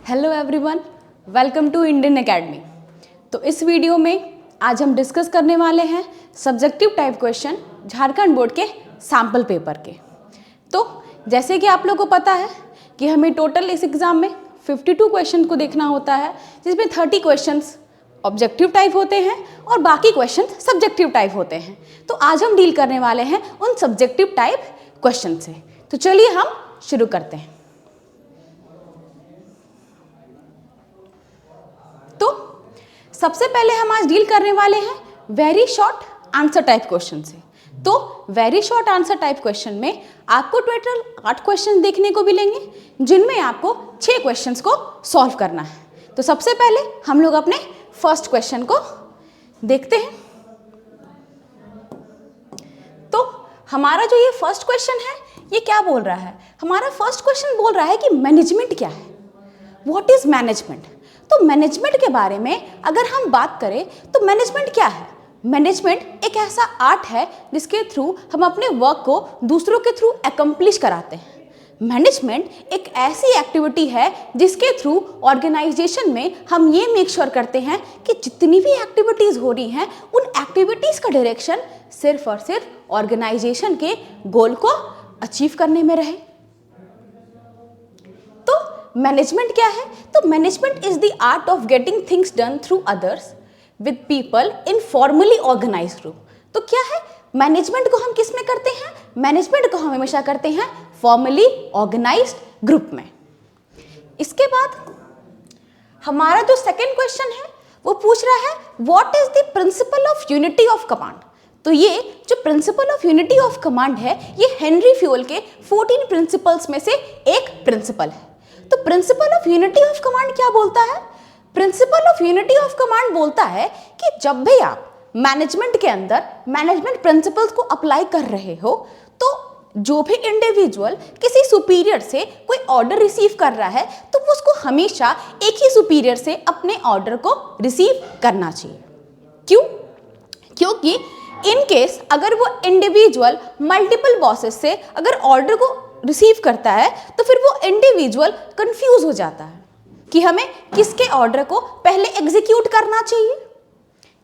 Hello everyone, welcome to Indian academy. तो इस video में आज हम डिस्कस करने वाले हैं subjective type question Jharkhand board के सैम्पल पेपर के। तो जैसे कि आप लोगों को पता है कि हमें टोटल इस एग्ज़ाम में 52 क्वेश्चन को देखना होता है, जिसमें 30 क्वेश्चंस ऑब्जेक्टिव टाइप होते हैं और बाकी क्वेश्चन सब्जेक्टिव टाइप होते हैं। तो आज हम डील करने वाले हैं उन सब्जेक्टिव टाइप क्वेश्चन से। तो चलिए हम शुरू करते हैं। तो सबसे पहले हम आज डील करने वाले हैं very short answer type question से। तो very short answer type question में आपको टोटल 8 क्वेश्चन देखने को मिलेंगे, जिनमें आपको 6 क्वेश्चंस को सॉल्व करना है। तो सबसे पहले हम लोग अपने फर्स्ट क्वेश्चन को देखते हैं। तो हमारा जो ये फर्स्ट क्वेश्चन है, ये क्या बोल रहा है? हमारा फर्स्ट क्वेश्चन बोल रहा है कि मैनेजमेंट क्या है, व्हाट इज मैनेजमेंट। तो मैनेजमेंट के बारे में अगर हम बात करें तो मैनेजमेंट क्या है? मैनेजमेंट एक ऐसा आर्ट है जिसके थ्रू हम अपने वर्क को दूसरों के थ्रू एकम्प्लिश कराते हैं। मैनेजमेंट एक ऐसी एक्टिविटी है जिसके थ्रू ऑर्गेनाइजेशन में हम ये मेक श्योर करते हैं कि जितनी भी एक्टिविटीज़ हो रही हैं, उन एक्टिविटीज़ का डायरेक्शन सिर्फ और सिर्फ ऑर्गेनाइजेशन के गोल को अचीव करने में रहे। तो मैनेजमेंट क्या है? तो management is the art of getting things done through others with people in formally organised group. तो क्या है मैनेजमेंट को हम किस में करते हैं? मैनेजमेंट को हम हमेशा करते हैं फॉर्मली ऑर्गेनाइज्ड ग्रुप में। इसके बाद हमारा जो सेकंड क्वेश्चन है वो पूछ रहा है what is the principle of unity of command. तो ये जो principle of unity of command है, ये हेनरी फ्यूल के 14 प्रिंसिपल्स में से एक प्रिंसिपल है। तो principle of unity of command क्या बोलता है? Principle of unity of command बोलता है कि जब भी आप मैनेजमेंट के अंदर मैनेजमेंट प्रिंसिपल्स को अप्लाई कर रहे हो, तो जो भी इंडिविजुअल किसी सुपीरियर से कोई ऑर्डर रिसीव कर रहा है, तो वो उसको हमेशा एक ही सुपीरियर से अपने ऑर्डर को रिसीव करना चाहिए। क्यों? क्योंकि इन केस अगर वो इंडिविजुअल मल्टीपल बॉसेस से अगर ऑर्डर को रिसीव करता है, तो फिर वो इंडिविजुअल कंफ्यूज हो जाता है कि हमें किसके ऑर्डर को पहले एग्जीक्यूट करना चाहिए।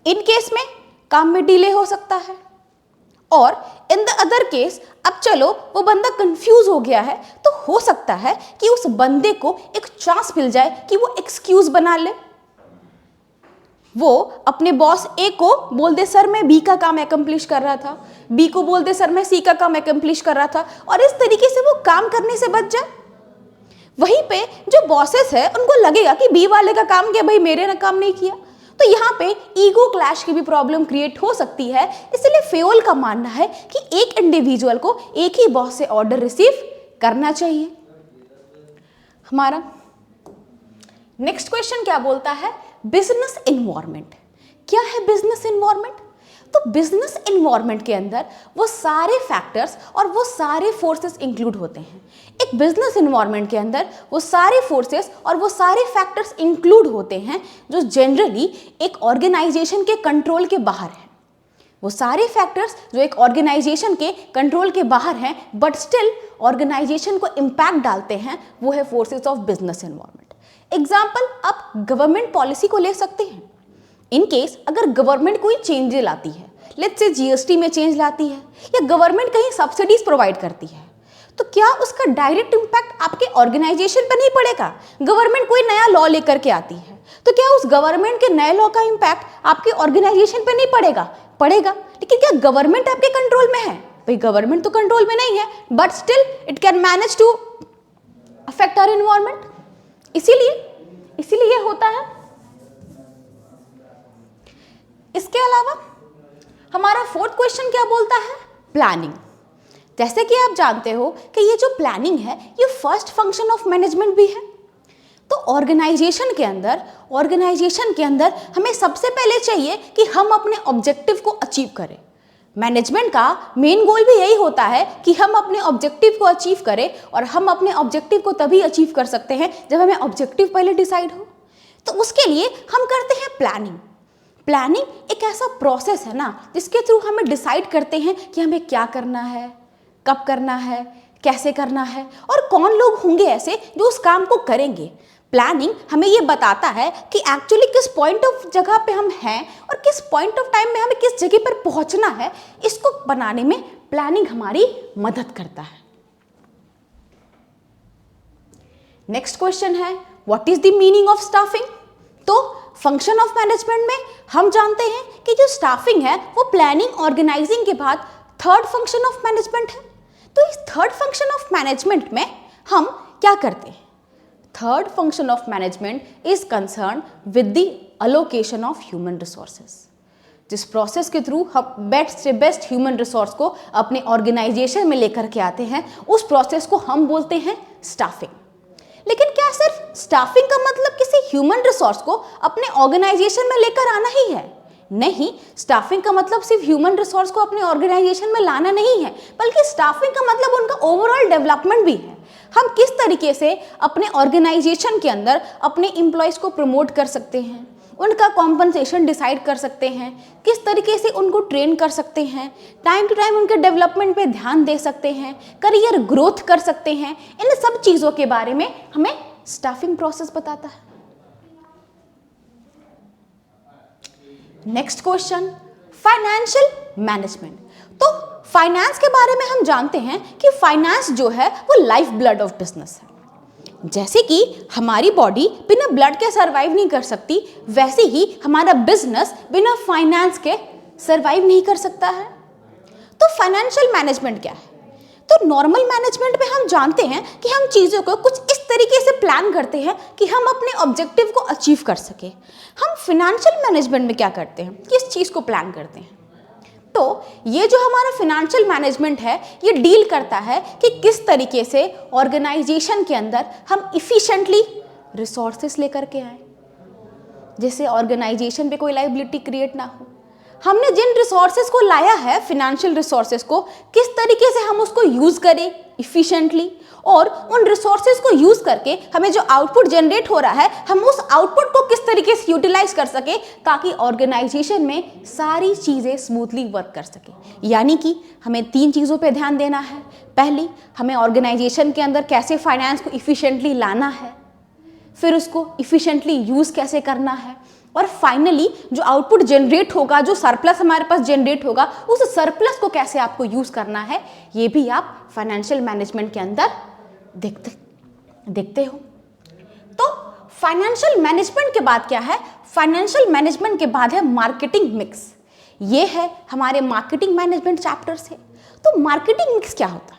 इन केस में काम में डिले हो सकता है, और इन द अदर केस अब चलो वो बंदा कंफ्यूज हो गया है, तो हो सकता है कि उस बंदे को एक चांस मिल जाए कि वो एक्सक्यूज बना ले। वो अपने बॉस ए को बोल दे सर मैं बी का काम एकम्प्लिश कर रहा था, बी को बोल दे सर मैं सी का काम एकम्प्लिश कर रहा था, और इस तरीके से वो काम करने से बच जाए। वहीं पे जो बॉसेस है उनको लगेगा कि बी वाले का काम किया, भाई मेरे ने काम नहीं किया। तो यहाँ पे ईगो क्लैश की भी प्रॉब्लम क्रिएट हो सकती है। इसलिए फ्यूल का मानना है कि एक इंडिविजुअल को एक ही बॉस से ऑर्डर रिसीव करना चाहिए। हमारा नेक्स्ट क्वेश्चन क्या बोलता है? Business environment. क्या है बिजनेस इन्वायरमेंट? तो बिजनेस इन्वायरमेंट के अंदर वो सारे फैक्टर्स और वो सारे फोर्सेस इंक्लूड होते हैं। एक बिजनेस इन्वायरमेंट के अंदर वो सारे फोर्सेस और वो सारे फैक्टर्स इंक्लूड होते हैं जो जनरली एक ऑर्गेनाइजेशन के कंट्रोल के बाहर हैं। वो सारे फैक्टर्स जो एक ऑर्गेनाइजेशन के कंट्रोल के बाहर हैं, बट स्टिल ऑर्गेनाइजेशन को इम्पैक्ट डालते हैं, वो है forces of business environment. Example आप गवर्नमेंट पॉलिसी को ले सकते हैं। इन केस अगर गवर्नमेंट कोई चेंज लाती है, लेट्स से जीएसटी में चेंज लाती है, या गवर्नमेंट कहीं सब्सिडीज प्रोवाइड करती है, तो क्या उसका डायरेक्ट इंपैक्ट आपके ऑर्गेनाइजेशन पर नहीं पड़ेगा? गवर्नमेंट कोई नया लॉ लेकर के आती है, तो क्या उस गवर्नमेंट के नए लॉ का इंपैक्ट आपके ऑर्गेनाइजेशन पर नहीं पड़ेगा? पड़ेगा। लेकिन क्या गवर्नमेंट आपके कंट्रोल में है? भाई गवर्नमेंट तो कंट्रोल में नहीं है, but still it can manage to affect our environment. इसीलिए होता है। इसके अलावा हमारा फोर्थ क्वेश्चन क्या बोलता है? प्लानिंग। जैसे कि आप जानते हो कि ये जो प्लानिंग है, ये फर्स्ट फंक्शन ऑफ मैनेजमेंट भी है। तो ऑर्गेनाइजेशन के अंदर हमें सबसे पहले चाहिए कि हम अपने ऑब्जेक्टिव को अचीव करें। मैनेजमेंट का मेन गोल भी यही होता है कि हम अपने ऑब्जेक्टिव को अचीव करें, और हम अपने ऑब्जेक्टिव को तभी अचीव कर सकते हैं जब हमें ऑब्जेक्टिव पहले डिसाइड हो। तो उसके लिए हम करते हैं प्लानिंग। प्लानिंग एक ऐसा प्रोसेस है ना, जिसके थ्रू हमें डिसाइड करते हैं कि हमें क्या करना है, कब करना है, कैसे करना है, और कौन लोग होंगे ऐसे जो उस काम को करेंगे। प्लानिंग हमें ये बताता है कि एक्चुअली किस पॉइंट ऑफ जगह पे हम हैं और किस पॉइंट ऑफ टाइम में हमें किस जगह पर पहुंचना है, इसको बनाने में प्लानिंग हमारी मदद करता है। नेक्स्ट क्वेश्चन है, what is the meaning of staffing? तो फंक्शन ऑफ मैनेजमेंट में हम जानते हैं कि जो स्टाफिंग है वो प्लानिंग ऑर्गेनाइजिंग के बाद थर्ड फंक्शन ऑफ मैनेजमेंट है। तो इस थर्ड फंक्शन ऑफ मैनेजमेंट में हम क्या करते हैं? Third function of management is concern with the allocation of human resources. जिस प्रोसेस के थ्रू हम बेस्ट से बेस्ट ह्यूमन रिसोर्स को अपने ऑर्गेनाइजेशन में लेकर के आते हैं, उस प्रोसेस को हम बोलते हैं स्टाफिंग। लेकिन क्या सिर्फ स्टाफिंग का मतलब किसी ह्यूमन रिसोर्स को अपने ऑर्गेनाइजेशन में लेकर आना ही है? नहीं, स्टाफिंग का मतलब सिर्फ ह्यूमन रिसोर्स को अपने ऑर्गेनाइजेशन में लाना नहीं है, बल्कि स्टाफिंग का मतलब उनका ओवरऑल डेवलपमेंट भी है। हम किस तरीके से अपने ऑर्गेनाइजेशन के अंदर अपने एम्प्लॉयज को प्रमोट कर सकते हैं, उनका कॉम्पनसेशन डिसाइड कर सकते हैं, किस तरीके से उनको ट्रेन कर सकते हैं, टाइम टू टाइम उनके डेवलपमेंट पे ध्यान दे सकते हैं, करियर ग्रोथ कर सकते हैं, इन सब चीज़ों के बारे में हमें स्टाफिंग प्रोसेस बताता है। Next question, financial management. तो फाइनेंस के बारे में हम जानते हैं कि फाइनेंस जो है वो लाइफ ब्लड ऑफ बिजनेस है। जैसे कि हमारी बॉडी बिना ब्लड के सरवाइव नहीं कर सकती, वैसे ही हमारा बिजनेस बिना फाइनेंस के सरवाइव नहीं कर सकता है। तो फाइनेंशियल मैनेजमेंट क्या है? तो नॉर्मल मैनेजमेंट में हम जानते हैं कि हम चीज़ों को कुछ इस तरीके से प्लान करते हैं कि हम अपने ऑब्जेक्टिव को अचीव कर सके। हम फाइनेंशियल मैनेजमेंट में क्या करते हैं? किस चीज़ को प्लान करते हैं? तो ये जो हमारा फाइनेंशियल मैनेजमेंट है, ये डील करता है कि किस तरीके से ऑर्गेनाइजेशन के अंदर हम इफिशिएंटली रिसोर्सेस लेकर के आए, जिससे ऑर्गेनाइजेशन पे कोई लायबिलिटी क्रिएट ना हो। हमने जिन रिसोर्सेज को लाया है, फाइनेंशियल रिसोर्सेज को, किस तरीके से हम उसको यूज़ करें इफिशिएंटली, और उन रिसोर्सेज को यूज़ करके हमें जो आउटपुट जनरेट हो रहा है, हम उस आउटपुट को किस तरीके से यूटिलाइज कर सके ताकि ऑर्गेनाइजेशन में सारी चीज़ें स्मूथली वर्क कर सके। यानी कि हमें 3 चीज़ों पे ध्यान देना है। पहली, हमें ऑर्गेनाइजेशन के अंदर कैसे फाइनेंस को इफिशिएंटली लाना है, फिर उसको इफिशिएंटली यूज़ कैसे करना है, और फाइनली जो आउटपुट जनरेट होगा, जो सरप्लस हमारे पास जनरेट होगा, उस सरप्लस को कैसे आपको यूज़ करना है, ये भी आप फाइनेंशियल मैनेजमेंट के अंदर देखते हो। तो फाइनेंशियल मैनेजमेंट के बाद क्या है? फाइनेंशियल मैनेजमेंट के बाद है मार्केटिंग मिक्स। ये है हमारे मार्केटिंग मैनेजमेंट चैप्टर से। तो मार्केटिंग मिक्स क्या होता है?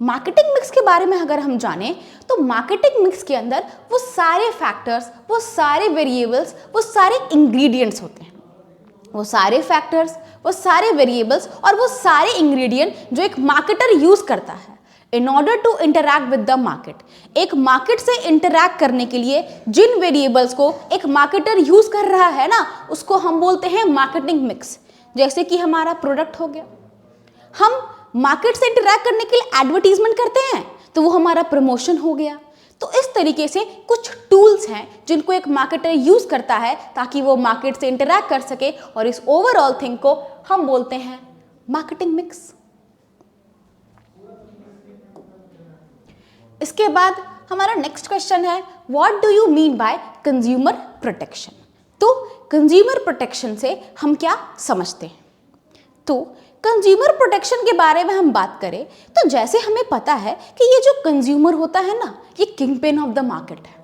मार्केटिंग मिक्स के बारे में अगर हम जानें तो मार्केटिंग मिक्स के अंदर वो सारे फैक्टर्स, वो सारे वेरिएबल्स, वो सारे इंग्रेडिएंट्स होते हैं। वो सारे फैक्टर्स, वो सारे वेरिएबल्स और वो सारे इंग्रेडिएंट जो एक मार्केटर यूज करता है in order to interact with the market. एक मार्केट से इंटरैक्ट करने के लिए जिन वेरिएबल्स को एक मार्केटर यूज कर रहा है ना, उसको हम बोलते हैं मार्केटिंग मिक्स। जैसे कि हमारा प्रोडक्ट हो गया, हम मार्केट से इंटरैक्ट करने के लिए एडवर्टीजमेंट करते हैं, तो वो हमारा प्रमोशन हो गया। तो इस तरीके से कुछ टूल्स हैं जिनको एक मार्केटर यूज करता है ताकि वो मार्केट से इंटरैक्ट कर सके, और इस ओवरऑल थिंग को हम बोलते हैं मार्केटिंग मिक्स। इसके बाद हमारा नेक्स्ट क्वेश्चन है, what do you mean by consumer protection? तो कंज्यूमर प्रोटेक्शन से हम क्या समझते हैं? तो कंज्यूमर प्रोटेक्शन के बारे में हम बात करें तो जैसे हमें पता है कि ये जो कंज्यूमर होता है ना, ये king pin of the market है।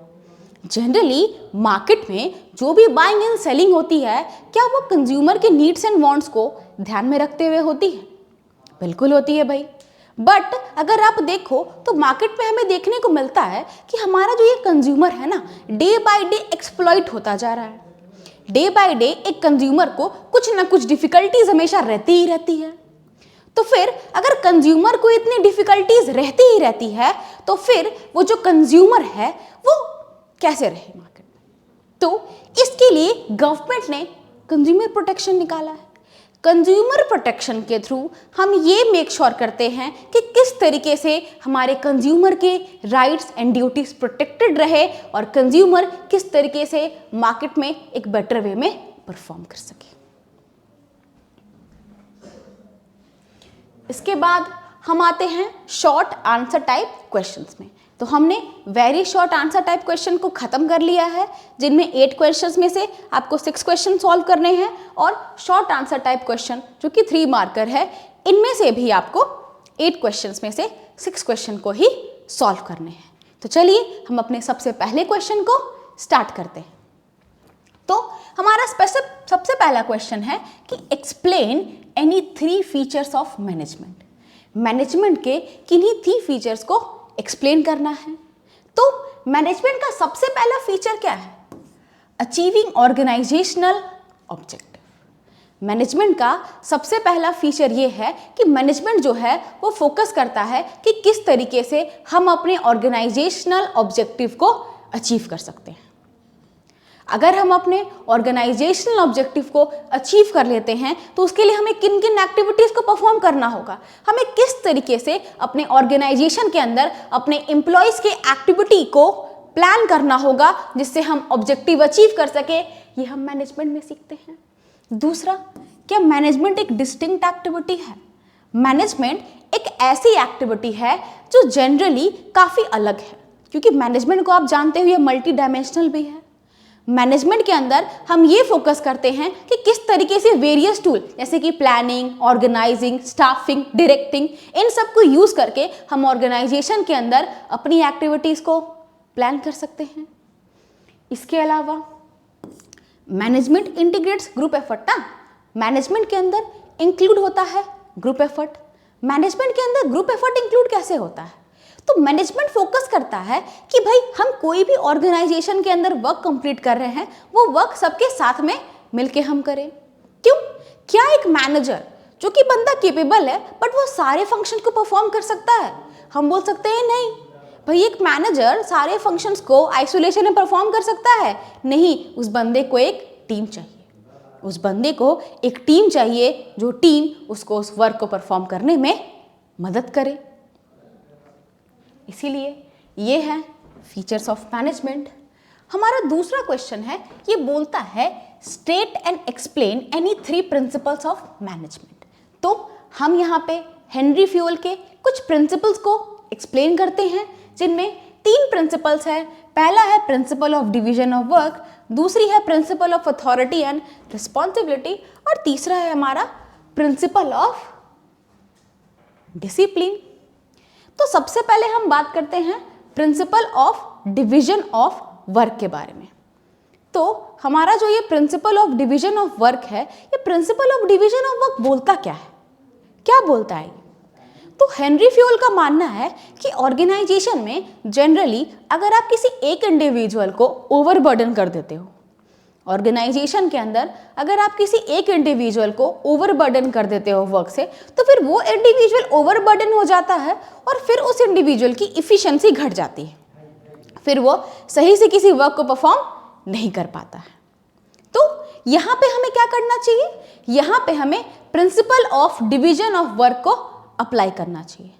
जनरली मार्केट में जो भी बाइंग एंड सेलिंग होती है, क्या वो कंज्यूमर के नीड्स एंड वांट्स को ध्यान में रखते हुए होती है? बिल्कुल होती है भाई। बट अगर आप देखो तो मार्केट में हमें देखने को मिलता है कि हमारा जो ये कंज्यूमर है ना, डे बाय डे एक्सप्लॉइट होता जा रहा है। डे बाय डे एक कंज्यूमर को कुछ ना कुछ डिफिकल्टीज हमेशा रहती ही रहती है। तो फिर अगर कंज्यूमर को इतनी डिफिकल्टीज रहती ही रहती है, तो फिर वो जो कंज्यूमर है वो कैसे रहे मार्केट में? तो इसके लिए गवर्नमेंट ने कंज्यूमर प्रोटेक्शन निकाला है। कंज्यूमर प्रोटेक्शन के थ्रू हम ये मेक श्योर करते हैं कि किस तरीके से हमारे कंज्यूमर के राइट्स एंड ड्यूटीज प्रोटेक्टेड रहे और कंज्यूमर किस तरीके से मार्केट में एक बेटर वे में परफॉर्म कर सके। इसके बाद हम आते हैं शॉर्ट आंसर टाइप क्वेश्चंस में। तो हमने very short answer type question को खत्म कर लिया है, जिनमें 8 क्वेश्चंस में से आपको 6 क्वेश्चन सॉल्व करने हैं, और शॉर्ट आंसर टाइप क्वेश्चन जो कि 3 मार्कर है, इनमें से भी आपको 8 क्वेश्चंस में से 6 क्वेश्चन को ही सॉल्व करने हैं। तो चलिए हम अपने सबसे पहले क्वेश्चन को स्टार्ट करते हैं। तो हमारा सबसे पहला क्वेश्चन है कि explain any 3 features of management. Management के किन्हीं 3 फीचर्स को एक्सप्लेन करना है। तो मैनेजमेंट का सबसे पहला फीचर क्या है? Achieving organisational objective. मैनेजमेंट का सबसे पहला फीचर ये है कि मैनेजमेंट जो है वो फोकस करता है कि किस तरीके से हम अपने ऑर्गेनाइजेशनल ऑब्जेक्टिव को अचीव कर सकते हैं। अगर हम अपने ऑर्गेनाइजेशनल ऑब्जेक्टिव को अचीव कर लेते हैं तो उसके लिए हमें किन किन एक्टिविटीज़ को परफॉर्म करना होगा, हमें किस तरीके से अपने ऑर्गेनाइजेशन के अंदर अपने एम्प्लॉयज़ के एक्टिविटी को प्लान करना होगा जिससे हम ऑब्जेक्टिव अचीव कर सके, ये हम मैनेजमेंट में सीखते हैं। दूसरा, क्या मैनेजमेंट एक डिस्टिंक्ट एक्टिविटी है? मैनेजमेंट एक ऐसी एक्टिविटी है जो जनरली काफ़ी अलग है, क्योंकि मैनेजमेंट को आप जानते हुए मल्टी डायमेंशनल भी है। मैनेजमेंट के अंदर हम ये फोकस करते हैं कि किस तरीके से वेरियस टूल जैसे कि प्लानिंग, ऑर्गेनाइजिंग, स्टाफिंग, डायरेक्टिंग, इन सब को यूज़ करके हम ऑर्गेनाइजेशन के अंदर अपनी एक्टिविटीज़ को प्लान कर सकते हैं। इसके अलावा मैनेजमेंट इंटीग्रेट्स ग्रुप एफर्ट ना, मैनेजमेंट के अंदर इंक्लूड होता है ग्रुप एफर्ट। मैनेजमेंट के अंदर ग्रुप एफर्ट इंक्लूड कैसे होता है? तो मैनेजमेंट फोकस करता है कि भाई हम कोई भी ऑर्गेनाइजेशन के अंदर वर्क कंप्लीट कर रहे हैं, वो वर्क सबके साथ में मिलके हम करें। क्यों? क्या एक मैनेजर जो कि बंदा केपेबल है बट वो सारे फंक्शन को परफॉर्म कर सकता है? हम बोल सकते हैं नहीं भाई, एक मैनेजर सारे फंक्शंस को आइसोलेशन में परफॉर्म कर सकता है? नहीं, उस बंदे को एक टीम चाहिए। उस बंदे को एक टीम चाहिए जो टीम उसको उस वर्क को परफॉर्म करने में मदद करे। इसीलिए ये है फीचर्स ऑफ मैनेजमेंट। हमारा दूसरा क्वेश्चन है, ये बोलता है state and explain any 3 principles of management. तो हम यहाँ पे हेनरी फ्यूल के कुछ प्रिंसिपल्स को एक्सप्लेन करते हैं, जिनमें 3 प्रिंसिपल्स हैं। पहला है principle of division of work, दूसरी है principle of authority and responsibility, और तीसरा है हमारा प्रिंसिपल ऑफ डिसिप्लिन। तो सबसे पहले हम बात करते हैं principle of division of work के बारे में। तो हमारा जो ये principle of division of work है, ये principle of division of work बोलता क्या है? क्या बोलता है? तो हेनरी फ्यूल का मानना है कि ऑर्गेनाइजेशन में जनरली अगर आप किसी एक इंडिविजुअल को ओवरबर्डन कर देते हो, ऑर्गेनाइजेशन के अंदर अगर आप किसी एक इंडिविजुअल को ओवरबर्डन कर देते हो वर्क से, तो फिर वो इंडिविजुअल ओवरबर्डन हो जाता है और फिर उस इंडिविजुअल की इफिशिएंसी घट जाती है, फिर वो सही से किसी वर्क को परफॉर्म नहीं कर पाता है। तो यहाँ पे हमें क्या करना चाहिए? यहाँ पे हमें principle of division of work को अप्लाई करना चाहिए।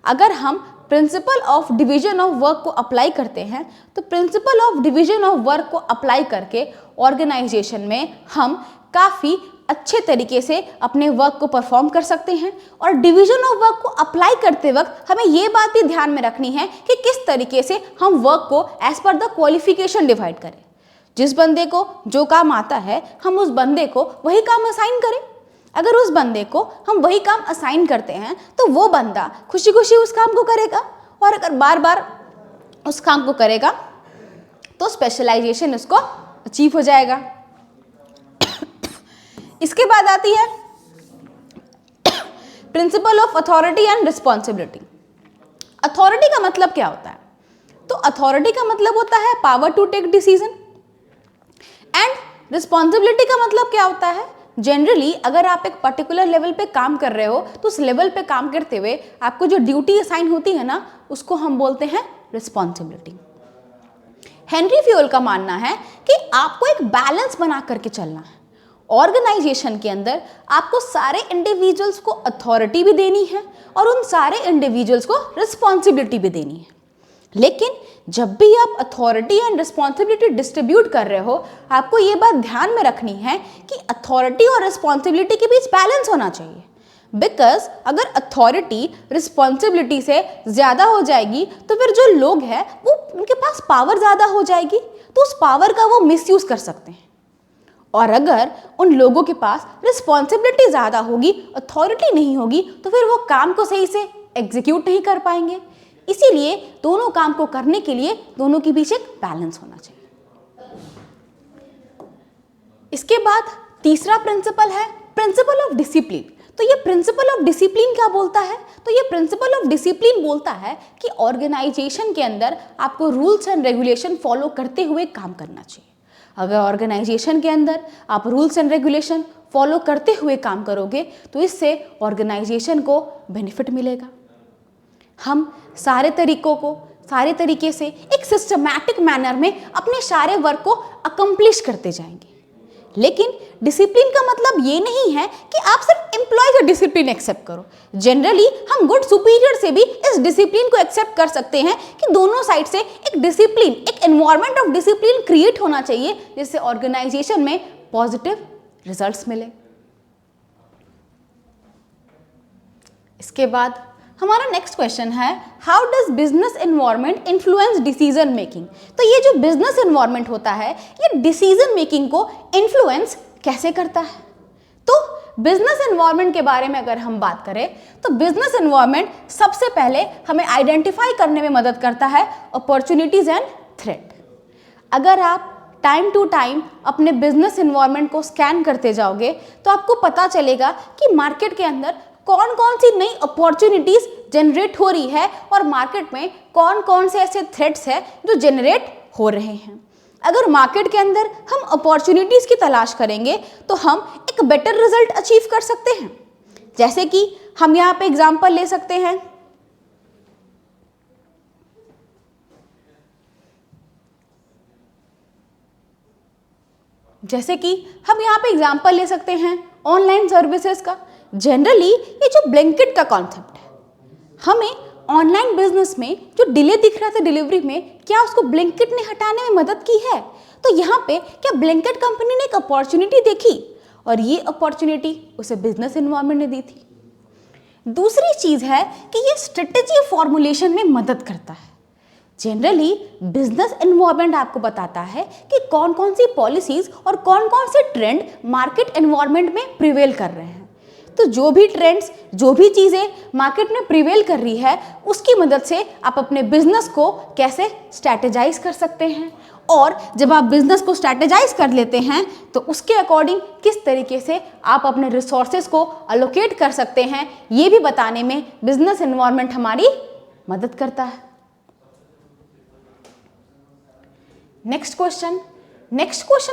अगर हम principle of division of work को अप्लाई करते हैं तो principle of division of work को अप्लाई करके ऑर्गेनाइजेशन में हम काफ़ी अच्छे तरीके से अपने वर्क को परफॉर्म कर सकते हैं। और डिवीजन ऑफ वर्क को अप्लाई करते वक्त हमें ये बात भी ध्यान में रखनी है कि किस तरीके से हम वर्क को as per the qualification divide करें। जिस बंदे को जो काम आता है हम उस बंदे को वही काम असाइन करें। अगर उस बंदे को हम वही काम असाइन करते हैं तो वो बंदा खुशी खुशी उस काम को करेगा, और अगर बार बार उस काम को करेगा तो स्पेशलाइजेशन उसको अचीव हो जाएगा। इसके बाद आती है principle of authority and responsibility. Authority का मतलब क्या होता है? तो अथॉरिटी का मतलब होता है power to take decision, and responsibility का मतलब क्या होता है? जनरली अगर आप एक पर्टिकुलर लेवल पे काम कर रहे हो तो उस लेवल पे काम करते हुए आपको जो ड्यूटी असाइन होती है ना, उसको हम बोलते हैं रिस्पॉन्सिबिलिटी। हेनरी फ्यूल का मानना है कि आपको एक बैलेंस बना करके चलना है। ऑर्गेनाइजेशन के अंदर आपको सारे इंडिविजुअल्स को अथॉरिटी भी देनी है और उन सारे इंडिविजुअल्स को रिस्पॉन्सिबिलिटी भी देनी है। लेकिन जब भी आप अथॉरिटी एंड रिस्पॉन्सिबिलिटी डिस्ट्रीब्यूट कर रहे हो, आपको ये बात ध्यान में रखनी है कि अथॉरिटी और रिस्पॉन्सिबिलिटी के बीच बैलेंस होना चाहिए। बिकॉज अगर अथॉरिटी रिस्पॉन्सिबिलिटी से ज़्यादा हो जाएगी तो फिर जो लोग हैं वो उनके पास पावर ज़्यादा हो जाएगी, तो उस पावर का वो मिसयूज़ कर सकते हैं। और अगर उन लोगों के पास रिस्पॉन्सिबिलिटी ज़्यादा होगी, अथॉरिटी नहीं होगी, तो फिर वो काम को सही से एग्जीक्यूट नहीं कर पाएंगे। इसीलिए दोनों काम को करने के लिए दोनों के बीच एक बैलेंस होना चाहिए। इसके बाद तीसरा प्रिंसिपल है प्रिंसिपल ऑफ डिसिप्लिन। तो ये प्रिंसिपल ऑफ डिसिप्लिन क्या बोलता है? तो ये प्रिंसिपल ऑफ डिसिप्लिन बोलता है कि ऑर्गेनाइजेशन के अंदर आपको रूल्स एंड रेगुलेशन फॉलो करते हुए काम करना चाहिए। अगर ऑर्गेनाइजेशन के अंदर आप रूल्स एंड रेगुलेशन फॉलो करते हुए काम करोगे तो इससे ऑर्गेनाइजेशन को बेनिफिट मिलेगा। हम सारे तरीके से एक सिस्टमैटिक मैनर में अपने सारे वर्क को अकम्प्लिश करते जाएंगे। लेकिन डिसिप्लिन का मतलब ये नहीं है कि आप सिर्फ एम्प्लॉय का डिसिप्लिन एक्सेप्ट करो। जनरली हम गुड सुपीरियर से भी इस डिसिप्लिन को एक्सेप्ट कर सकते हैं कि दोनों साइड से एक डिसिप्लिन, एक एनवायरनमेंट ऑफ डिसिप्लिन क्रिएट होना चाहिए जिससे ऑर्गेनाइजेशन में पॉजिटिव रिजल्ट्स मिले। इसके बाद हमारा नेक्स्ट क्वेश्चन है how does business environment influence decision making. तो ये जो बिजनेस एनवायरनमेंट होता है ये डिसीजन मेकिंग को इन्फ्लुएंस कैसे करता है? तो बिजनेस एनवायरनमेंट के बारे में अगर हम बात करें तो बिजनेस एनवायरनमेंट सबसे पहले हमें आइडेंटिफाई करने में मदद करता है अपॉर्चुनिटीज एंड थ्रेट। अगर आप टाइम टू टाइम अपने बिजनेस एनवायरनमेंट को स्कैन करते जाओगे तो आपको पता चलेगा कि मार्केट के अंदर कौन कौन सी नई अपॉर्चुनिटीज जनरेट हो रही है और मार्केट में कौन कौन से ऐसे थ्रेट्स हैं जो जनरेट हो रहे हैं। अगर मार्केट के अंदर हम अपॉर्चुनिटीज की तलाश करेंगे तो हम एक बेटर रिजल्ट अचीव कर सकते हैं। जैसे कि हम यहाँ पे एग्जांपल ले सकते हैं, ऑनलाइन सर्विसेज का। जनरली ये जो ब्लिंकिट का कॉन्सेप्ट है, हमें ऑनलाइन बिजनेस में जो डिले दिख रहा था डिलीवरी में, क्या उसको ब्लिंकिट ने हटाने में मदद की है? तो यहाँ पे क्या ब्लिंकिट कंपनी ने एक अपॉर्चुनिटी देखी और ये अपॉर्चुनिटी उसे बिजनेस एनवायरनमेंट ने दी थी। दूसरी चीज़ है कि ये स्ट्रेटेजी फॉर्मुलेशन में मदद करता है। जनरली बिजनेस एनवायरनमेंट आपको बताता है कि कौन कौन सी पॉलिसीज और कौन कौन से ट्रेंड मार्केट एनवायरनमेंट में प्रिवेल कर रहे हैं। तो जो भी ट्रेंड्स, जो भी चीज़ें मार्केट में प्रिवेल कर रही है उसकी मदद से आप अपने बिजनेस को कैसे स्ट्रैटेजाइज कर सकते हैं, और जब आप बिजनेस को स्ट्रैटेजाइज कर लेते हैं तो उसके अकॉर्डिंग किस तरीके से आप अपने रिसोर्सेज को अलोकेट कर सकते हैं, ये भी बताने में बिजनेस एनवायरनमेंट हमारी मदद करता है। नेक्स्ट क्वेश्चन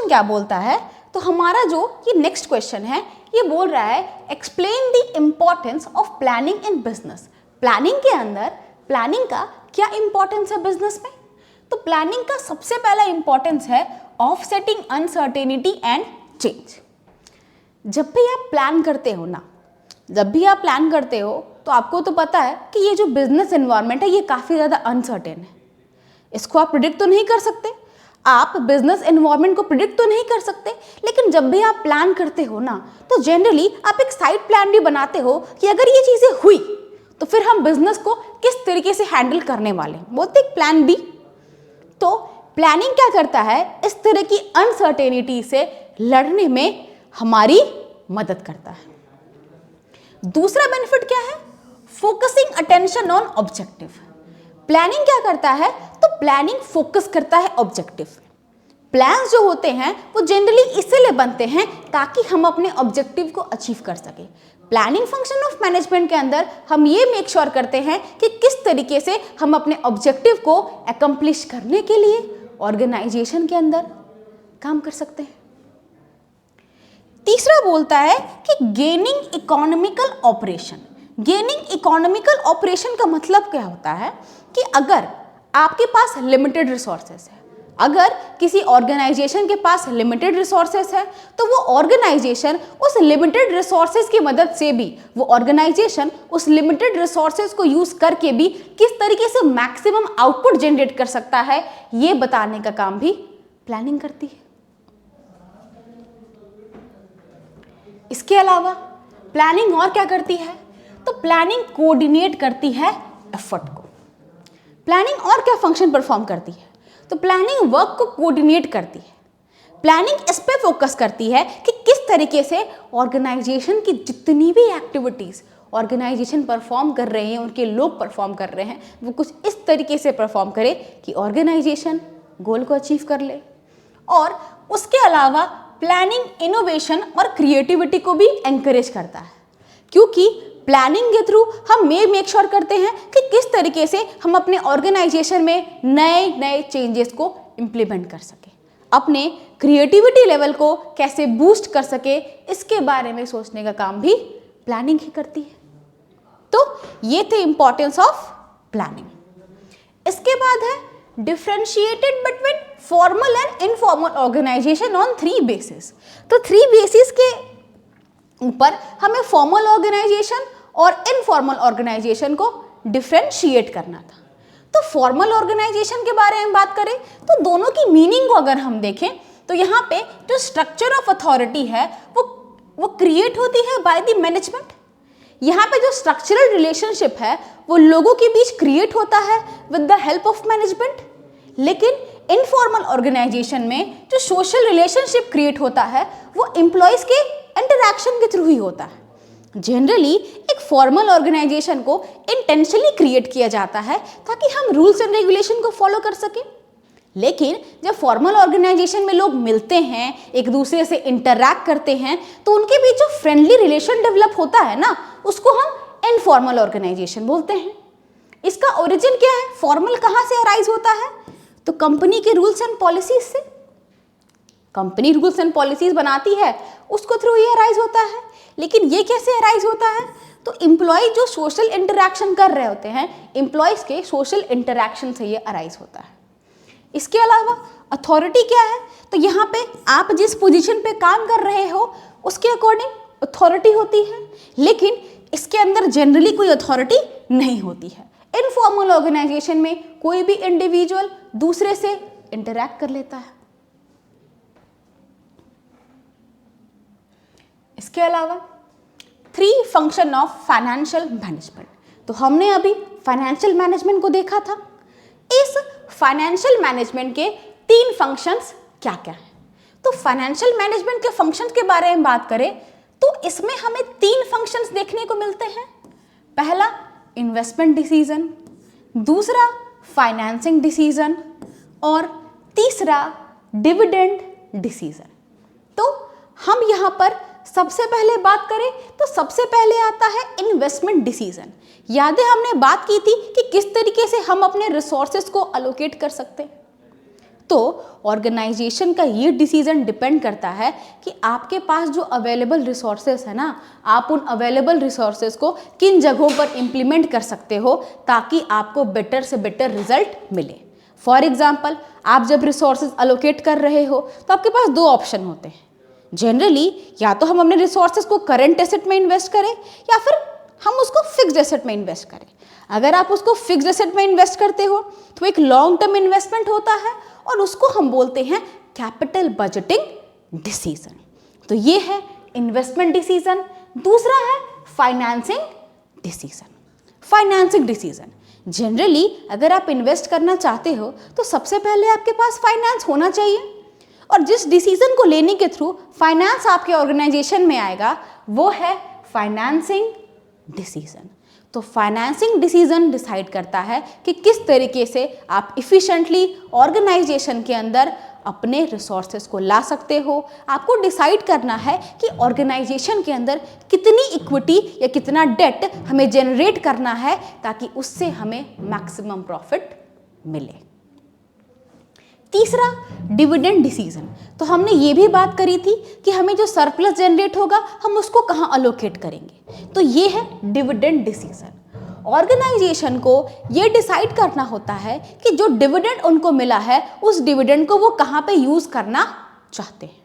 क्या बोलता है? तो हमारा जो ये नेक्स्ट क्वेश्चन है ये बोल रहा है explain the importance of planning in business. Planning के अंदर प्लानिंग का क्या इंपॉर्टेंस है बिजनेस में? तो प्लानिंग का सबसे पहला इंपॉर्टेंस है ऑफसेटिंग अनसर्टेनिटी एंड चेंज। जब भी आप प्लान करते हो तो आपको तो पता है कि ये जो बिजनेस एनवायरनमेंट है ये काफ़ी ज़्यादा अनसर्टेन है। इसको आप प्रिडिक्ट तो नहीं कर सकते, आप बिजनेस एनवायरनमेंट को प्रिडिक्ट तो नहीं कर सकते, लेकिन जब भी आप प्लान करते हो ना तो जनरली आप एक साइड प्लान भी बनाते हो कि अगर ये चीज़ें हुई तो फिर हम बिजनेस को किस तरीके से हैंडल करने वाले हैं, बोलते हैं प्लान बी। तो प्लानिंग क्या करता है? इस तरह की अनसर्टेनिटी से लड़ने में हमारी मदद करता है। दूसरा बेनिफिट क्या है? Focusing attention on objective. Planning क्या करता है? तो प्लानिंग फोकस करता है ऑब्जेक्टिव। प्लान्स जो होते हैं वो जनरली इसलिए बनते हैं ताकि हम अपने ऑब्जेक्टिव को अचीव कर सके। प्लानिंग फंक्शन ऑफ मैनेजमेंट के अंदर हम ये मेक श्योर करते हैं कि किस तरीके से हम अपने ऑब्जेक्टिव को अकम्प्लिश करने के लिए ऑर्गेनाइजेशन के अंदर काम कर सकते हैं। तीसरा बोलता है कि gaining economical operation. Gaining economical operation का मतलब क्या होता है कि अगर आपके पास लिमिटेड रिसोर्सेस है, अगर किसी ऑर्गेनाइजेशन के पास लिमिटेड रिसोर्सेस है तो वो ऑर्गेनाइजेशन उस लिमिटेड रिसोर्सेस की मदद से भी, वो ऑर्गेनाइजेशन उस लिमिटेड रिसोर्सेस को यूज करके भी किस तरीके से मैक्सिमम आउटपुट जनरेट कर सकता है, ये बताने का काम भी प्लानिंग करती है। इसके अलावा प्लानिंग और क्या करती है? तो प्लानिंग कोऑर्डिनेट करती है एफर्ट को। प्लानिंग और क्या फंक्शन परफॉर्म करती है? तो प्लानिंग वर्क को कोऑर्डिनेट करती है। प्लानिंग इस पे फोकस करती है कि किस तरीके से ऑर्गेनाइजेशन की जितनी भी एक्टिविटीज़ ऑर्गेनाइजेशन परफॉर्म कर रहे हैं, उनके लोग परफॉर्म कर रहे हैं, वो कुछ इस तरीके से परफॉर्म करे कि ऑर्गेनाइजेशन गोल को अचीव कर ले। और उसके अलावा प्लानिंग इनोवेशन और क्रिएटिविटी को भी एनकरेज करता है, क्योंकि प्लानिंग के थ्रू हम मेक श्योर करते हैं कि किस तरीके से हम अपने ऑर्गेनाइजेशन में नए नए चेंजेस को इम्प्लीमेंट कर सके, अपने क्रिएटिविटी लेवल को कैसे बूस्ट कर सके, इसके बारे में सोचने का काम भी प्लानिंग ही करती है। तो ये थे इंपॉर्टेंस ऑफ प्लानिंग। इसके बाद है differentiated between formal and informal organisation on 3 basis. तो 3 बेसिस के ऊपर हमें फॉर्मल ऑर्गेनाइजेशन और इनफॉर्मल ऑर्गेनाइजेशन को डिफरेंशिएट करना था। तो फॉर्मल ऑर्गेनाइजेशन के बारे में बात करें तो दोनों की मीनिंग को अगर हम देखें तो यहाँ पे जो स्ट्रक्चर ऑफ अथॉरिटी है वो क्रिएट होती है बाय द मैनेजमेंट। यहाँ पे जो स्ट्रक्चरल रिलेशनशिप है वो लोगों के बीच क्रिएट होता है with the help of management. लेकिन इनफॉर्मल ऑर्गेनाइजेशन में जो सोशल रिलेशनशिप क्रिएट होता है वो एम्प्लॉयज के इंटरैक्शन के थ्रू ही होता है। जनरली एक फॉर्मल ऑर्गेनाइजेशन को इंटेंशनली क्रिएट किया जाता है ताकि हम रूल्स एंड रेगुलेशन को फॉलो कर सकें। लेकिन जब फॉर्मल ऑर्गेनाइजेशन में लोग मिलते हैं, एक दूसरे से इंटरैक्ट करते हैं, तो उनके बीच जो फ्रेंडली रिलेशन डेवलप होता है ना, उसको हम इनफॉर्मल ऑर्गेनाइजेशन बोलते हैं। इसका ओरिजिन क्या है? फॉर्मल कहाँ से अराइज होता है? तो कंपनी के रूल्स एंड पॉलिसीज से। कंपनी रूल्स एंड पॉलिसीज बनाती है, उसको थ्रू ये अराइज होता है। लेकिन ये कैसे अराइज होता है? तो एम्प्लॉय जो सोशल इंटरैक्शन कर रहे होते हैं, एम्प्लॉयज के सोशल इंटरैक्शन से ये अराइज होता है। इसके अलावा अथॉरिटी क्या है? तो यहाँ पे आप जिस पोजीशन पे काम कर रहे हो उसके अकॉर्डिंग अथॉरिटी होती है, लेकिन इसके अंदर जनरली कोई अथॉरिटी नहीं होती है। इनफॉर्मल ऑर्गेनाइजेशन में कोई भी इंडिविजुअल दूसरे से इंटरैक्ट कर लेता है। इसके अलावा 3 फंक्शन ऑफ फाइनेंशियल मैनेजमेंट। तो हमने अभी फाइनेंशियल मैनेजमेंट को देखा था। इस फाइनेंशियल मैनेजमेंट के 3 फंक्शंस क्या क्या हैं? तो फाइनेंशियल मैनेजमेंट के फंक्शंस के बारे में बात करें तो इसमें हमें 3 फंक्शंस देखने को मिलते हैं। पहला इन्वेस्टमेंट डिसीजन, दूसरा फाइनेंसिंग डिसीजन और तीसरा डिविडेंड डिसीजन। तो हम यहाँ पर सबसे पहले बात करें तो सबसे पहले आता है इन्वेस्टमेंट डिसीजन। याद है हमने बात की थी कि किस तरीके से हम अपने रिसोर्सेज को अलोकेट कर सकते हैं। तो ऑर्गेनाइजेशन का ये डिसीजन डिपेंड करता है कि आपके पास जो अवेलेबल रिसोर्सेज है ना, आप उन अवेलेबल रिसोर्सेज को किन जगहों पर इम्प्लीमेंट कर सकते हो ताकि आपको बेटर से बेटर रिजल्ट मिले। फॉर एग्जाम्पल, आप जब रिसोर्सेज अलोकेट कर रहे हो तो आपके पास 2 ऑप्शन होते हैं। जनरली या तो हम अपने रिसोर्सेज को करंट एसेट में इन्वेस्ट करें या फिर हम उसको फिक्स्ड एसेट में इन्वेस्ट करें। अगर आप उसको फिक्स्ड एसेट में इन्वेस्ट करते हो तो एक लॉन्ग टर्म इन्वेस्टमेंट होता है और उसको हम बोलते हैं कैपिटल बजटिंग डिसीजन। तो ये है इन्वेस्टमेंट डिसीजन। दूसरा है financing decision. Financing decision generally अगर आप इन्वेस्ट करना चाहते हो तो सबसे पहले आपके पास फाइनेंस होना चाहिए, और जिस डिसीजन को लेने के थ्रू फाइनेंस आपके ऑर्गेनाइजेशन में आएगा वो है फाइनेंसिंग डिसीजन। तो फाइनेंसिंग डिसीजन डिसाइड करता है कि किस तरीके से आप इफ़िशिएंटली ऑर्गेनाइजेशन के अंदर अपने रिसोर्सेज को ला सकते हो। आपको डिसाइड करना है कि ऑर्गेनाइजेशन के अंदर कितनी इक्विटी या कितना डेट हमें जनरेट करना है ताकि उससे हमें मैक्सिमम प्रॉफिट मिले। तीसरा डिविडेंड डिसीजन। तो हमने ये भी बात करी थी कि हमें जो सरप्लस जनरेट होगा हम उसको कहाँ अलोकेट करेंगे। तो ये है डिविडेंड डिसीजन। ऑर्गेनाइजेशन को ये डिसाइड करना होता है कि जो डिविडेंड उनको मिला है उस डिविडेंड को वो कहाँ पे यूज़ करना चाहते हैं।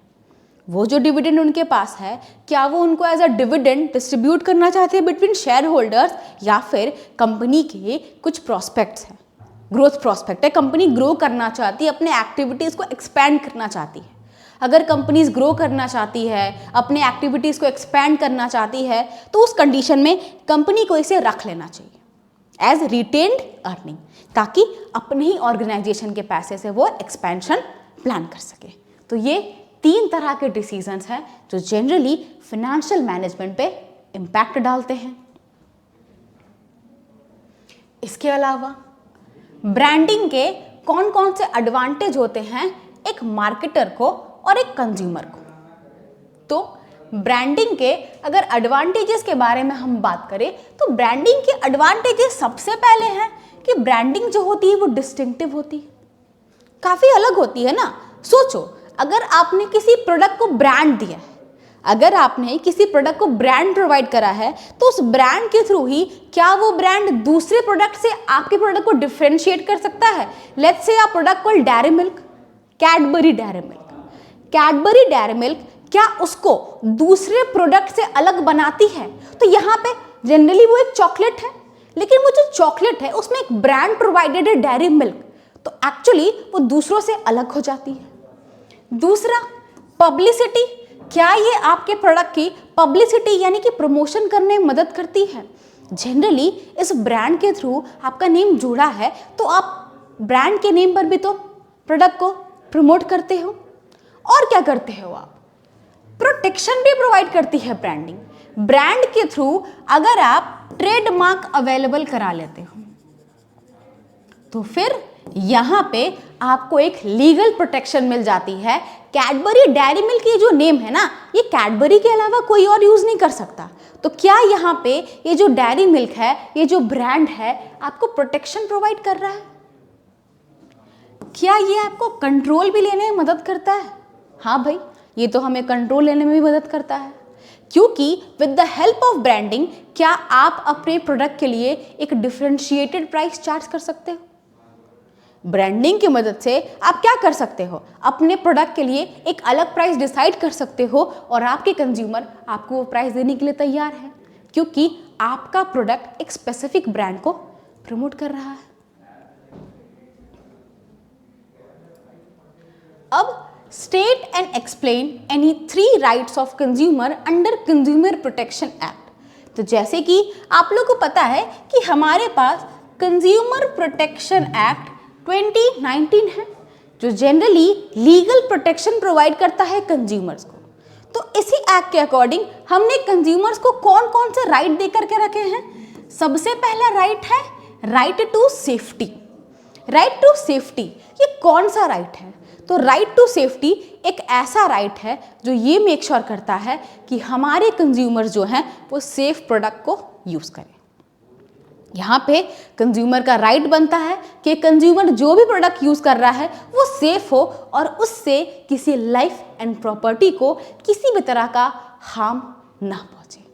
वो जो डिविडेंड उनके पास है, क्या वो उनको एज अ डिविडेंड डिस्ट्रीब्यूट करना चाहते हैं बिटवीन शेयर होल्डर्स, या फिर कंपनी के कुछ प्रॉस्पेक्ट्स हैं, ग्रोथ प्रॉस्पेक्ट है, कंपनी ग्रो करना चाहती है, अपने एक्टिविटीज़ को एक्सपैंड करना चाहती है। अगर कंपनीज ग्रो करना चाहती है, अपने एक्टिविटीज़ को एक्सपैंड करना चाहती है, तो उस कंडीशन में कंपनी को इसे रख लेना चाहिए एज रिटेन्ड अर्निंग, ताकि अपने ही ऑर्गेनाइजेशन के पैसे से वो एक्सपेंशन प्लान कर सके। तो ये 3 तरह के डिसीजंस हैं जो जनरली फाइनेंशियल मैनेजमेंट पे इम्पैक्ट डालते हैं। इसके अलावा ब्रांडिंग के कौन कौन से एडवांटेज होते हैं एक मार्केटर को और एक कंज्यूमर को। तो ब्रांडिंग के अगर एडवांटेजेस के बारे में हम बात करें तो ब्रांडिंग के एडवांटेजेस सबसे पहले हैं कि ब्रांडिंग जो होती है वो डिस्टिंक्टिव होती है, काफ़ी अलग होती है ना। सोचो, अगर आपने किसी प्रोडक्ट को ब्रांड दिया है, अगर आपने किसी प्रोडक्ट को ब्रांड प्रोवाइड करा है, तो उस ब्रांड के थ्रू ही क्या वो ब्रांड दूसरे प्रोडक्ट से आपके प्रोडक्ट को डिफरेंशिएट कर सकता है। लेट्स से आप product called dairy milk, Cadbury dairy milk. Cadbury dairy milk क्या उसको दूसरे प्रोडक्ट से अलग बनाती है? तो यहाँ पे जनरली वो एक चॉकलेट है, लेकिन वो जो चॉकलेट है उसमें एक ब्रांड प्रोवाइडेड है डेयरी मिल्क, तो एक्चुअली वो दूसरों से अलग हो जाती है। दूसरा, पब्लिसिटी। क्या ये आपके प्रोडक्ट की पब्लिसिटी यानी कि प्रमोशन करने में मदद करती है? जनरली इस ब्रांड के थ्रू आपका नेम जुड़ा है, तो आप ब्रांड के नेम पर भी तो प्रोडक्ट को प्रमोट करते हो। और क्या करते हो आप? प्रोटेक्शन भी प्रोवाइड करती है ब्रांडिंग। ब्रांड के थ्रू अगर आप ट्रेडमार्क अवेलेबल करा लेते हो, तो फिर यहाँ पे आपको एक लीगल प्रोटेक्शन मिल जाती है। कैडबरी डेयरी मिल्क ये जो नेम है ना, ये कैडबरी के अलावा कोई और यूज नहीं कर सकता। तो क्या यहाँ पे ये जो डेयरी मिल्क है, ये जो ब्रांड है, आपको प्रोटेक्शन प्रोवाइड कर रहा है? क्या ये आपको कंट्रोल भी लेने में मदद करता है? हाँ भाई, ये तो हमें कंट्रोल लेने में भी मदद करता है, क्योंकि with the help of branding क्या आप अपने प्रोडक्ट के लिए एक डिफरेंशिएटेड प्राइस चार्ज कर सकते हो। ब्रांडिंग की मदद से आप क्या कर सकते हो? अपने प्रोडक्ट के लिए एक अलग प्राइस डिसाइड कर सकते हो और आपके कंज्यूमर आपको वो प्राइस देने के लिए तैयार है, क्योंकि आपका प्रोडक्ट एक स्पेसिफिक ब्रांड को प्रमोट कर रहा है। अब state and explain any 3 rights of consumer under consumer protection act. तो जैसे कि आप लोग को पता है कि हमारे पास कंज्यूमर प्रोटेक्शन एक्ट 2019 है, जो जनरली लीगल प्रोटेक्शन प्रोवाइड करता है कंज्यूमर्स को। तो इसी एक्ट के अकॉर्डिंग हमने कंज्यूमर्स को कौन कौन से राइट दे करके रखे हैं? सबसे पहला राइट है right to safety. Right to safety ये कौन सा राइट है? तो राइट टू सेफ्टी एक ऐसा राइट है जो ये मेक श्योर करता है कि हमारे कंज्यूमर्स जो हैं वो सेफ प्रोडक्ट को यूज करें। यहाँ पे कंज्यूमर का राइट बनता है कि कंज्यूमर जो भी प्रोडक्ट यूज कर रहा है वो सेफ हो और उससे किसी लाइफ एंड प्रॉपर्टी को किसी भी तरह का हार्म ना पहुंचे।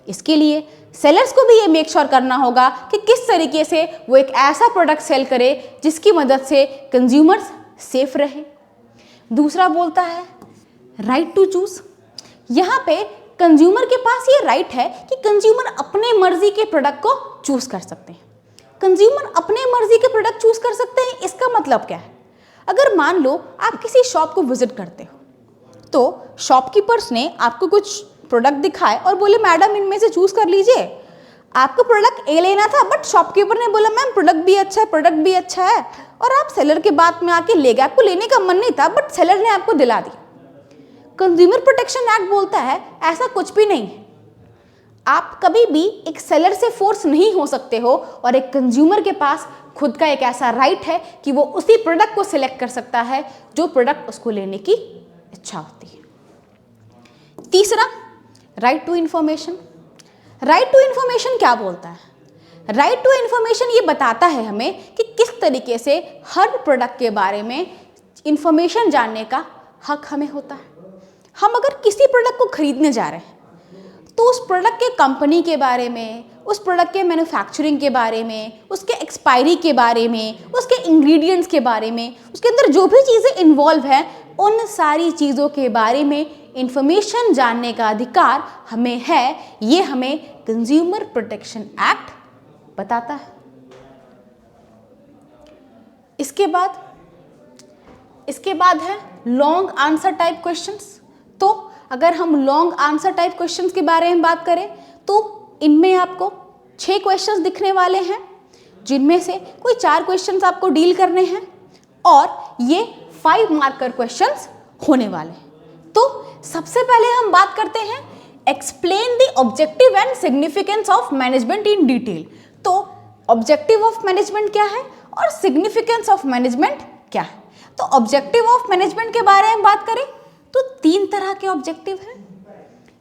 इसके लिए सेलर्स को भी ये मेक श्योर करना होगा कि किस तरीके से वो एक ऐसा प्रोडक्ट सेल करे जिसकी मदद से कंज्यूमर्स सेफ रहे। दूसरा बोलता है राइट टू चूज। यहाँ पे कंज्यूमर के पास ये राइट है कि कंज्यूमर अपने मर्जी के प्रोडक्ट को चूज कर सकते हैं। कंज्यूमर अपने मर्जी के प्रोडक्ट चूज कर सकते हैं, इसका मतलब क्या है? अगर मान लो आप किसी शॉप को विजिट करते हो, तो शॉपकीपर्स ने आपको कुछ प्रोडक्ट दिखाए और बोले मैडम इनमें से चूज कर लीजिए। आपको प्रोडक्ट ए लेना था, बट शॉपकीपर ने बोला मैम प्रोडक्ट भी अच्छा है, प्रोडक्ट भी अच्छा है, और आप सेलर के बात में आके ले गए। आपको लेने का मन नहीं था, बट सेलर ने आपको दिला दी। कंज्यूमर प्रोटेक्शन एक्ट बोलता है ऐसा कुछ भी नहीं है। आप कभी भी एक सेलर से फोर्स नहीं हो सकते हो, और एक कंज्यूमर के पास खुद का एक ऐसा राइट है कि वो उसी प्रोडक्ट को सिलेक्ट कर सकता है जो प्रोडक्ट उसको लेने की इच्छा होती है। तीसरा, right to information. Right to information क्या बोलता है? राइट टू इंफॉर्मेशन ये बताता है हमें कि किस तरीके से हर प्रोडक्ट के बारे में इंफॉर्मेशन जानने का हक हमें होता है। हम अगर किसी प्रोडक्ट को खरीदने जा रहे हैं तो उस प्रोडक्ट के कंपनी के बारे में, उस प्रोडक्ट के मैन्युफैक्चरिंग के बारे में, उसके एक्सपायरी के बारे में, उसके इंग्रेडिएंट्स के बारे में, उसके अंदर जो भी चीज़ें इन्वॉल्व हैं, उन सारी चीज़ों के बारे में इंफॉर्मेशन जानने का अधिकार हमें है। ये हमें कंज्यूमर प्रोटेक्शन एक्ट बताता है। इसके बाद है लॉन्ग आंसर टाइप क्वेश्चंस। तो अगर हम लॉन्ग आंसर टाइप क्वेश्चंस के बारे में बात करें तो इनमें आपको 6 क्वेश्चंस दिखने वाले हैं, जिनमें से कोई 4 क्वेश्चंस आपको डील करने हैं और ये 5 मार्कर क्वेश्चंस होने वाले हैं। तो सबसे पहले हम बात करते हैं explain the objective and significance of management in detail. तो ऑब्जेक्टिव ऑफ मैनेजमेंट क्या है और सिग्निफिकेंस ऑफ मैनेजमेंट क्या है। तो ऑब्जेक्टिव ऑफ मैनेजमेंट के बारे में बात करें तो 3 तरह के ऑब्जेक्टिव हैं।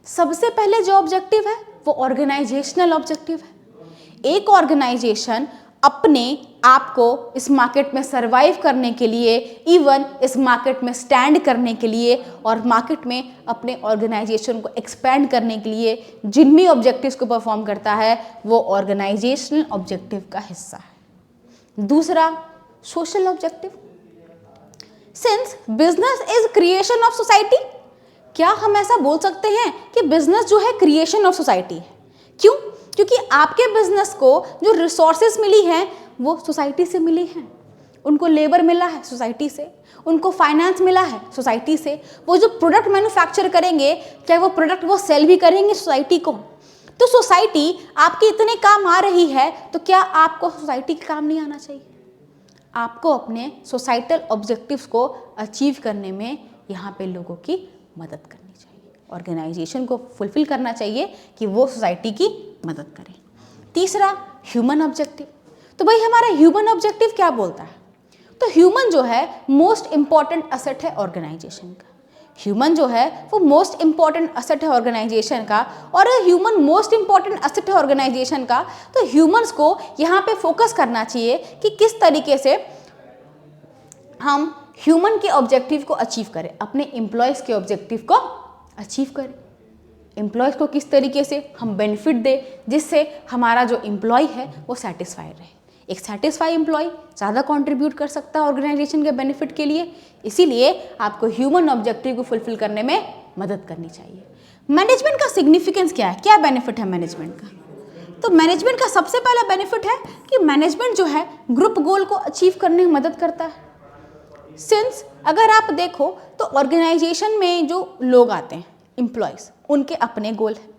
सबसे पहले जो ऑब्जेक्टिव है वो ऑर्गेनाइजेशनल ऑब्जेक्टिव है। एक ऑर्गेनाइजेशन अपने आप को इस मार्केट में सरवाइव करने के लिए, इवन इस मार्केट में स्टैंड करने के लिए और मार्केट में अपने ऑर्गेनाइजेशन को एक्सपैंड करने के लिए जिन भी ऑब्जेक्टिव्स को परफॉर्म करता है वो ऑर्गेनाइजेशनल ऑब्जेक्टिव का हिस्सा है। दूसरा social objective. Since business is creation of society, क्या हम ऐसा बोल सकते हैं कि बिजनेस जो है क्रिएशन ऑफ सोसाइटी है? क्यों? क्योंकि आपके बिजनेस को जो रिसोर्सेज मिली हैं वो सोसाइटी से मिली हैं। उनको लेबर मिला है सोसाइटी से, उनको फाइनेंस मिला है सोसाइटी से। वो जो प्रोडक्ट मैन्युफैक्चर करेंगे, क्या वो प्रोडक्ट वो सेल भी करेंगे सोसाइटी को? तो सोसाइटी आपके इतने काम आ रही है तो क्या आपको सोसाइटी के काम नहीं आना चाहिए? आपको अपने सोसाइटल ऑब्जेक्टिव्स को अचीव करने में यहाँ पे लोगों की मदद करनी चाहिए, ऑर्गेनाइजेशन को फुलफिल करना चाहिए कि वो सोसाइटी की मदद करें। तीसरा ह्यूमन ऑब्जेक्टिव। तो भाई हमारा ह्यूमन ऑब्जेक्टिव क्या बोलता है? तो ह्यूमन जो है मोस्ट इंपॉर्टेंट असेट है ऑर्गेनाइजेशन का। ह्यूमन जो है वो मोस्ट इंपॉर्टेंट असेट है ऑर्गेनाइजेशन का, और ह्यूमन मोस्ट इंपॉर्टेंट असेट है ऑर्गेनाइजेशन का तो ह्यूमंस को यहाँ पे फोकस करना चाहिए कि किस तरीके से हम ह्यूमन के ऑब्जेक्टिव को अचीव करें, अपने एम्प्लॉयज़ के ऑब्जेक्टिव को अचीव करें। एम्प्लॉयज़ को किस तरीके से हम बेनिफिट दें जिससे हमारा जो एम्प्लॉय है वो सेटिस्फाइड रहे। एक सेटिस्फाई एम्प्लॉय ज़्यादा कंट्रीब्यूट कर सकता है ऑर्गेनाइजेशन के बेनिफिट के लिए, इसीलिए आपको ह्यूमन ऑब्जेक्टिव को फुलफिल करने में मदद करनी चाहिए। मैनेजमेंट का सिग्निफिकेंस क्या है, क्या बेनिफिट है मैनेजमेंट का? तो मैनेजमेंट का सबसे पहला बेनिफिट है कि मैनेजमेंट जो है ग्रुप गोल को अचीव करने में मदद करता है। सिंस अगर आप देखो तो ऑर्गेनाइजेशन में जो लोग आते हैं एम्प्लॉयज़, उनके अपने गोल हैं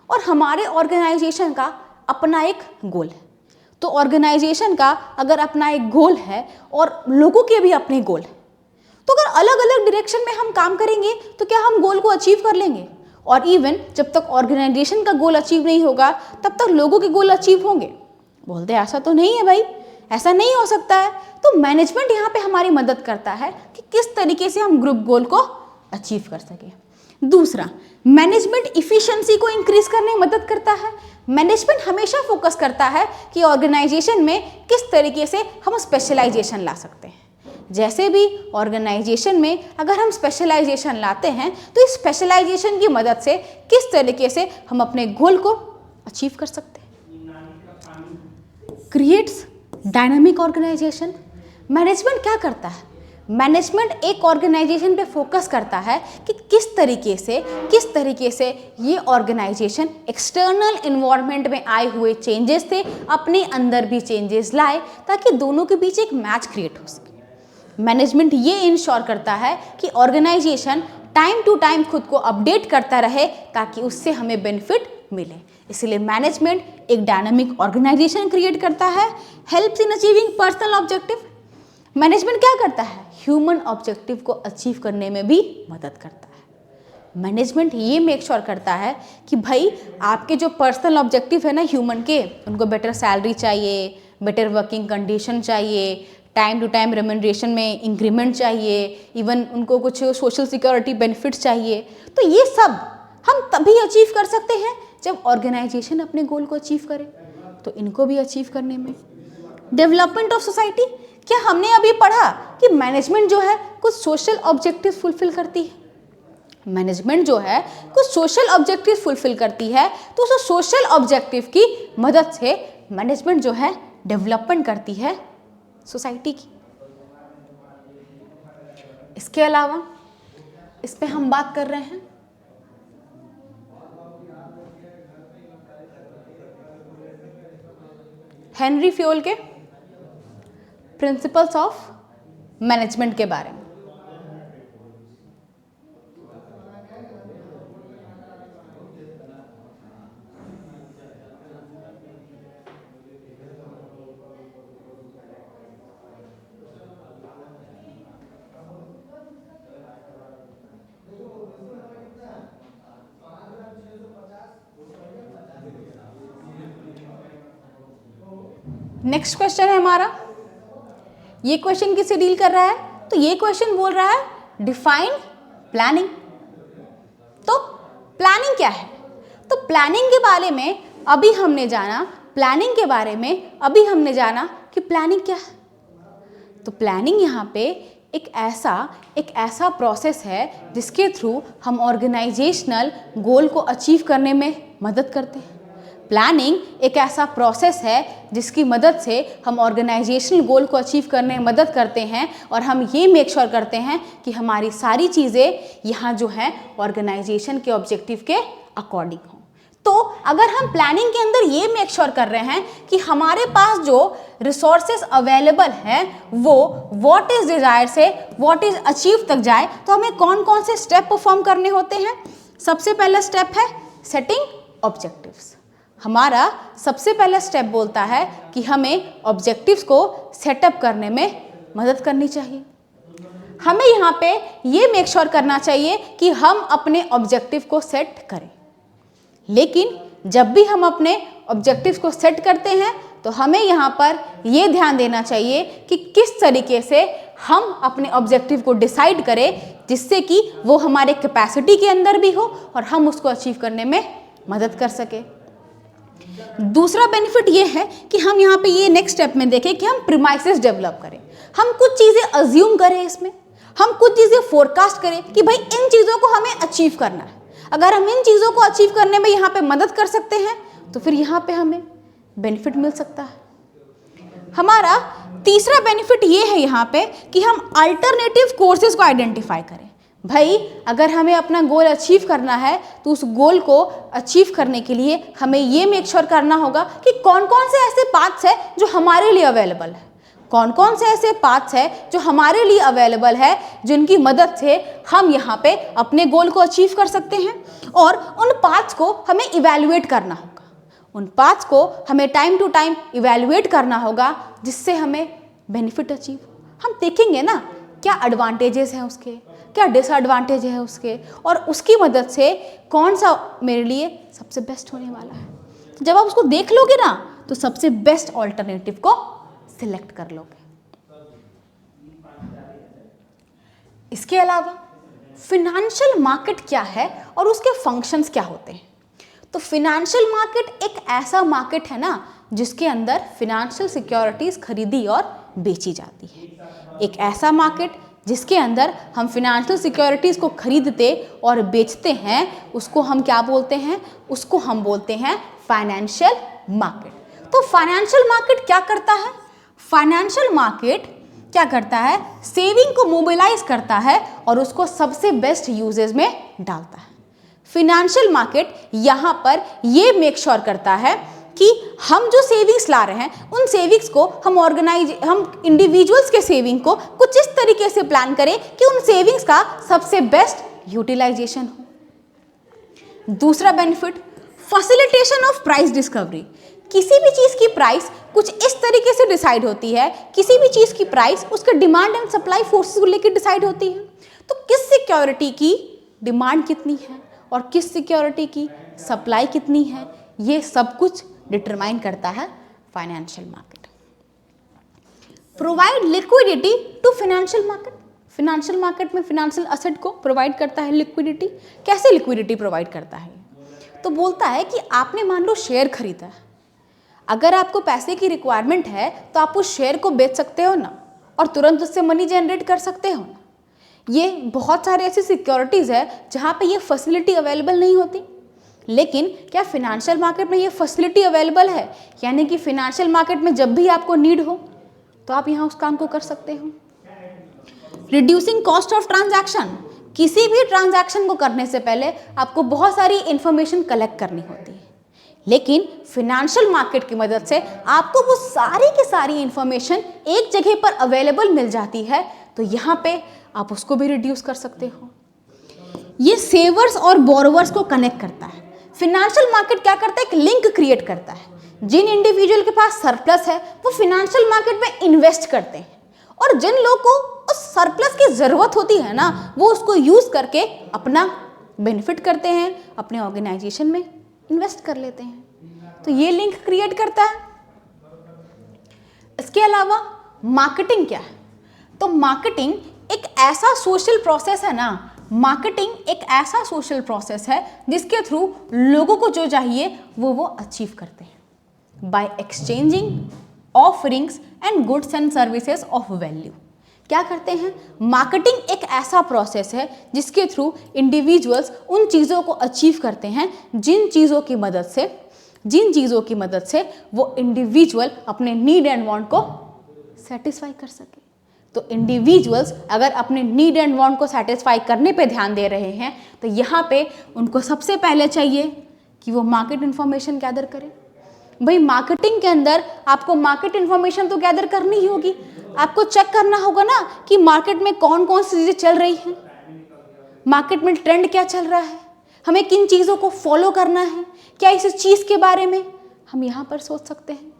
और हमारे ऑर्गेनाइजेशन का अपना एक गोल है। तो ऑर्गेनाइजेशन का अगर अपना एक गोल है और लोगों के भी अपने गोल हैं, तो अगर अलग अलग डायरेक्शन में हम काम करेंगे तो क्या हम गोल को अचीव कर लेंगे? और इवन जब तक ऑर्गेनाइजेशन का गोल अचीव नहीं होगा तब तक लोगों के गोल अचीव होंगे? बोलते ऐसा तो नहीं है भाई, ऐसा नहीं हो सकता है। तो मैनेजमेंट यहाँ पे हमारी मदद करता है कि किस तरीके से हम ग्रुप गोल को अचीव कर सकें। दूसरा, मैनेजमेंट इफिशिएंसी को इंक्रीज करने में मदद करता है। मैनेजमेंट हमेशा फोकस करता है कि ऑर्गेनाइजेशन में किस तरीके से हम स्पेशलाइजेशन ला सकते हैं। जैसे भी ऑर्गेनाइजेशन में अगर हम स्पेशलाइजेशन लाते हैं तो इस स्पेशलाइजेशन की मदद से किस तरीके से हम अपने गोल को अचीव कर सकते हैं। Creates dynamic organisation. मैनेजमेंट क्या करता है? मैनेजमेंट एक ऑर्गेनाइजेशन पे फोकस करता है कि किस तरीके से ये ऑर्गेनाइजेशन एक्सटर्नल इन्वायरमेंट में आए हुए चेंजेस थे अपने अंदर भी चेंजेस लाए ताकि दोनों के बीच एक मैच क्रिएट हो सके। मैनेजमेंट ये इंश्योर करता है कि ऑर्गेनाइजेशन टाइम टू टाइम खुद को अपडेट करता रहे ताकि उससे हमें बेनिफिट मिले। इसलिए मैनेजमेंट एक डायनामिक ऑर्गेनाइजेशन क्रिएट करता है, helps in achieving personal objective. Management क्या करता है? ह्यूमन ऑब्जेक्टिव को अचीव करने में भी मदद करता है। मैनेजमेंट ये मेक श्योर करता है कि भाई आपके जो पर्सनल ऑब्जेक्टिव है ना ह्यूमन के, उनको बेटर सैलरी चाहिए, बेटर वर्किंग कंडीशन चाहिए, टाइम टू टाइम रेम्यूनरेशन में इंक्रीमेंट चाहिए, इवन उनको कुछ सोशल सिक्योरिटी बेनिफिट्स चाहिए। तो ये सब हम तभी अचीव कर सकते हैं जब ऑर्गेनाइजेशन अपने गोल को अचीव करे। तो इनको भी अचीव करने में डेवलपमेंट ऑफ सोसाइटी। क्या हमने अभी पढ़ा कि मैनेजमेंट जो है कुछ सोशल ऑब्जेक्टिव फुलफिल करती है? मैनेजमेंट जो है कुछ सोशल ऑब्जेक्टिव फुलफिल करती है, तो उस सोशल ऑब्जेक्टिव की मदद से मैनेजमेंट जो है डेवलपमेंट करती है सोसाइटी की। इसके अलावा इस पे हम बात कर रहे हैं हेनरी फ्योल के प्रिंसिपल्स ऑफ मैनेजमेंट के बारे में। नेक्स्ट क्वेश्चन है हमारा, ये क्वेश्चन किससे डील कर रहा है? तो ये क्वेश्चन बोल रहा है डिफाइन प्लानिंग। तो प्लानिंग क्या है? तो प्लानिंग के बारे में अभी हमने जाना, प्लानिंग के बारे में अभी हमने जाना कि प्लानिंग क्या है। तो प्लानिंग यहाँ पे एक ऐसा प्रोसेस है जिसके थ्रू हम ऑर्गेनाइजेशनल गोल को अचीव करने में मदद करते हैं। प्लानिंग एक ऐसा प्रोसेस है जिसकी मदद से हम ऑर्गेनाइजेशनल गोल को अचीव करने में मदद करते हैं और हम ये मेक श्योर करते हैं कि हमारी सारी चीज़ें यहाँ जो हैं ऑर्गेनाइजेशन के ऑब्जेक्टिव के अकॉर्डिंग हों। तो अगर हम प्लानिंग के अंदर ये मेक श्योर कर रहे हैं कि हमारे पास जो रिसोर्सेज अवेलेबल हैं वो व्हाट इज डिजायर से व्हाट इज अचीव तक जाए, तो हमें कौन कौन से स्टेप परफॉर्म करने होते हैं? सबसे पहला स्टेप है सेटिंग ऑब्जेक्टिव्स। हमारा सबसे पहला स्टेप बोलता है कि हमें ऑब्जेक्टिव्स को सेटअप करने में मदद करनी चाहिए। हमें यहाँ पे ये मेक श्योर करना चाहिए कि हम अपने ऑब्जेक्टिव को सेट करें। लेकिन जब भी हम अपने ऑब्जेक्टिव्स को सेट करते हैं तो हमें यहाँ पर ये ध्यान देना चाहिए कि किस तरीके से हम अपने ऑब्जेक्टिव को डिसाइड करें जिससे कि वो हमारे कैपेसिटी के अंदर भी हो और हम उसको अचीव करने में मदद कर सके। दूसरा बेनिफिट ये है कि हम यहाँ पे ये नेक्स्ट स्टेप में देखें कि हम प्रीमाइसेस डेवलप करें। हम कुछ चीज़ें अज्यूम करें, इसमें हम कुछ चीज़ें फोरकास्ट करें कि भाई इन चीज़ों को हमें अचीव करना है। अगर हम इन चीज़ों को अचीव करने में यहाँ पे मदद कर सकते हैं तो फिर यहाँ पे हमें बेनिफिट मिल सकता है। हमारा तीसरा बेनिफिट ये है यहाँ पे कि हम अल्टरनेटिव कोर्सेज को आइडेंटिफाई करें। भाई अगर हमें अपना गोल अचीव करना है तो उस गोल को अचीव करने के लिए हमें ये मेक श्योर करना होगा कि कौन कौन से ऐसे पाथ्स है जो हमारे लिए अवेलेबल है, कौन कौन से ऐसे पाथ्स है जो हमारे लिए अवेलेबल है जिनकी मदद से हम यहाँ पे अपने गोल को अचीव कर सकते हैं। और उन पाथ्स को हमें इवैल्यूएट करना होगा, उन पाथ्स को हमें टाइम टू टाइम इवैल्यूएट करना होगा जिससे हमें बेनिफिट अचीव। हम देखेंगे ना क्या एडवांटेजेस हैं उसके, क्या डिसएडवांटेज है उसके, और उसकी मदद से कौन सा मेरे लिए सबसे बेस्ट होने वाला है। जब आप उसको देख लोगे ना तो सबसे बेस्ट ऑल्टरनेटिव को सिलेक्ट कर लोगे। इसके अलावा फिनेंशियल मार्केट क्या है और उसके फंक्शंस क्या होते हैं? तो फिनेंशियल मार्केट एक ऐसा मार्केट है ना जिसके अंदर फिनेंशियल सिक्योरिटीज खरीदी और बेची जाती है। एक ऐसा मार्केट जिसके अंदर हम फिनेंशियल सिक्योरिटीज को खरीदते और बेचते हैं, उसको हम क्या बोलते हैं? उसको हम बोलते हैं फाइनेंशियल मार्केट। तो फाइनेंशियल मार्केट क्या करता है? फाइनेंशियल मार्केट क्या करता है? सेविंग को मोबिलाइज करता है और उसको सबसे बेस्ट यूजेज में डालता है। फिनेंशियल मार्केट यहाँ पर ये मेक श्योर करता है कि हम जो सेविंग्स ला रहे हैं उन सेविंग्स को हम इंडिविजुअल्स के सेविंग को कुछ इस तरीके से प्लान करें कि उन सेविंग्स का सबसे बेस्ट यूटिलाइजेशन हो। दूसरा benefit facilitation of price discovery. किसी भी चीज़ की प्राइस कुछ इस तरीके से डिसाइड होती है, किसी भी चीज़ की प्राइस उसके डिमांड एंड सप्लाई फोर्सेस को लेकर डिसाइड होती है। तो किस सिक्योरिटी की डिमांड कितनी है और किस सिक्योरिटी की सप्लाई कितनी है, ये सब कुछ डिटरमाइन करता है financial market. Provide liquidity to financial market. Financial market में फिनेंशियल असेट को प्रोवाइड करता है लिक्विडिटी। कैसे लिक्विडिटी प्रोवाइड करता है? तो बोलता है कि आपने मान लो शेयर खरीदा है, अगर आपको पैसे की रिक्वायरमेंट है तो आप उस शेयर को बेच सकते हो ना, और तुरंत उससे मनी जनरेट कर सकते हो ना। ये बहुत सारे ऐसी सिक्योरिटीज़ है जहाँ पे ये फैसिलिटी अवेलेबल नहीं होती, लेकिन क्या फिनेंशियल मार्केट में ये फैसिलिटी अवेलेबल है? यानी कि फिनेंशियल मार्केट में जब भी आपको नीड हो तो आप यहाँ उस काम को कर सकते हो। Reducing cost of transaction. किसी भी ट्रांजैक्शन को करने से पहले आपको बहुत सारी इंफॉर्मेशन कलेक्ट करनी होती है, लेकिन फिनेंशियल मार्केट की मदद से आपको वो सारी की सारी इंफॉर्मेशन एक जगह पर अवेलेबल मिल जाती है, तो यहाँ पे आप उसको भी रिड्यूस कर सकते हो। ये सेवर्स और बोरोवर्स को कनेक्ट करता है। फिनेंशियल मार्केट क्या करता है? एक लिंक क्रिएट करता है। जिन इंडिविजुअल के पास सरप्लस है वो फिनेंशियल मार्केट में इन्वेस्ट करते हैं, और जिन लोगों को उस सरप्लस की ज़रूरत होती है ना, वो उसको यूज़ करके अपना बेनिफिट करते हैं, अपने ऑर्गेनाइजेशन में इन्वेस्ट कर लेते हैं। तो ये लिंक क्रिएट करता है। इसके अलावा मार्केटिंग क्या है? तो मार्केटिंग एक ऐसा सोशल प्रोसेस है ना, मार्केटिंग एक ऐसा सोशल प्रोसेस है जिसके थ्रू लोगों को जो चाहिए वो अचीव करते हैं by exchanging offerings and goods and services of value. क्या करते हैं? मार्केटिंग एक ऐसा प्रोसेस है जिसके थ्रू इंडिविजुअल्स उन चीज़ों को अचीव करते हैं जिन चीज़ों की मदद से वो इंडिविजुअल अपने नीड एंड वांट को सेटिस्फाई कर सके। तो इंडिविजुअल्स अगर अपने नीड एंड वांट को सेटिस्फाई करने पे ध्यान दे रहे हैं तो यहाँ पे उनको सबसे पहले चाहिए कि वो मार्केट इन्फॉर्मेशन गैदर करें। भाई मार्केटिंग के अंदर आपको मार्केट इन्फॉर्मेशन तो गैदर करनी ही होगी, आपको चेक करना होगा ना कि मार्केट में कौन कौन सी चीज़ें चल रही हैं, मार्केट में ट्रेंड क्या चल रहा है, हमें किन चीज़ों को फॉलो करना है, क्या इस चीज़ के बारे में हम यहाँ पर सोच सकते हैं।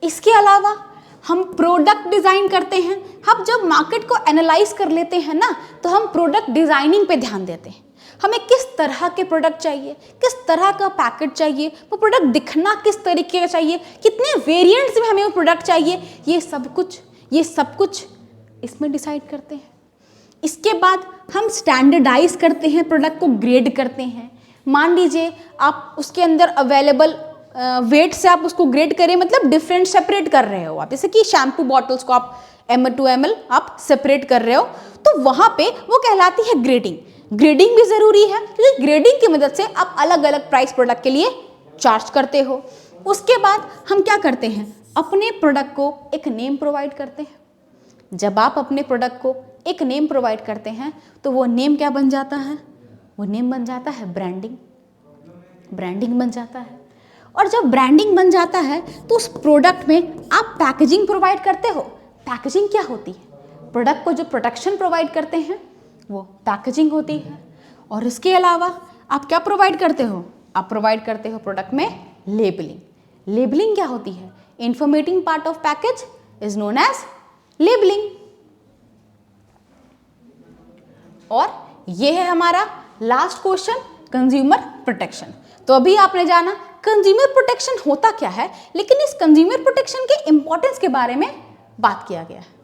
इसके अलावा हम प्रोडक्ट डिज़ाइन करते हैं। हम जब मार्केट को एनालाइज कर लेते हैं ना तो हम प्रोडक्ट डिज़ाइनिंग पे ध्यान देते हैं। हमें किस तरह के प्रोडक्ट चाहिए, किस तरह का पैकेट चाहिए, वो प्रोडक्ट दिखना किस तरीके का चाहिए, कितने वेरिएंट्स में हमें वो प्रोडक्ट चाहिए, ये सब कुछ इसमें डिसाइड करते हैं। इसके बाद हम स्टैंडर्डाइज करते हैं, प्रोडक्ट को ग्रेड करते हैं। मान लीजिए आप उसके अंदर अवेलेबल वेट से आप उसको ग्रेड करें, मतलब डिफरेंट सेपरेट कर रहे हो आप, जैसे कि शैम्पू बॉटल्स को आप ml to ml आप सेपरेट कर रहे हो, तो वहाँ पे वो कहलाती है ग्रेडिंग। ग्रेडिंग भी ज़रूरी है क्योंकि ग्रेडिंग की मदद से आप अलग अलग प्राइस प्रोडक्ट के लिए चार्ज करते हो। उसके बाद हम क्या करते हैं? अपने प्रोडक्ट को एक नेम प्रोवाइड करते हैं। जब आप अपने प्रोडक्ट को एक नेम प्रोवाइड करते हैं तो वो नेम क्या बन जाता है? वो नेम बन जाता है ब्रांडिंग बन जाता है। और जब ब्रांडिंग बन जाता है तो उस प्रोडक्ट में आप पैकेजिंग प्रोवाइड करते हो। पैकेजिंग क्या होती है? प्रोडक्ट को जो प्रोटेक्शन प्रोवाइड करते हैं वो पैकेजिंग होती है। और इसके अलावा आप क्या प्रोवाइड करते हो? आप प्रोवाइड करते हो प्रोडक्ट में लेबलिंग। लेबलिंग क्या होती है? Informating part of package is known as labelling. और ये है हमारा लास्ट क्वेश्चन, कंज्यूमर प्रोटेक्शन। तो अभी आपने जाना कंज्यूमर प्रोटेक्शन होता क्या है, लेकिन इस कंज्यूमर प्रोटेक्शन के इंपॉर्टेंस के बारे में बात किया गया है।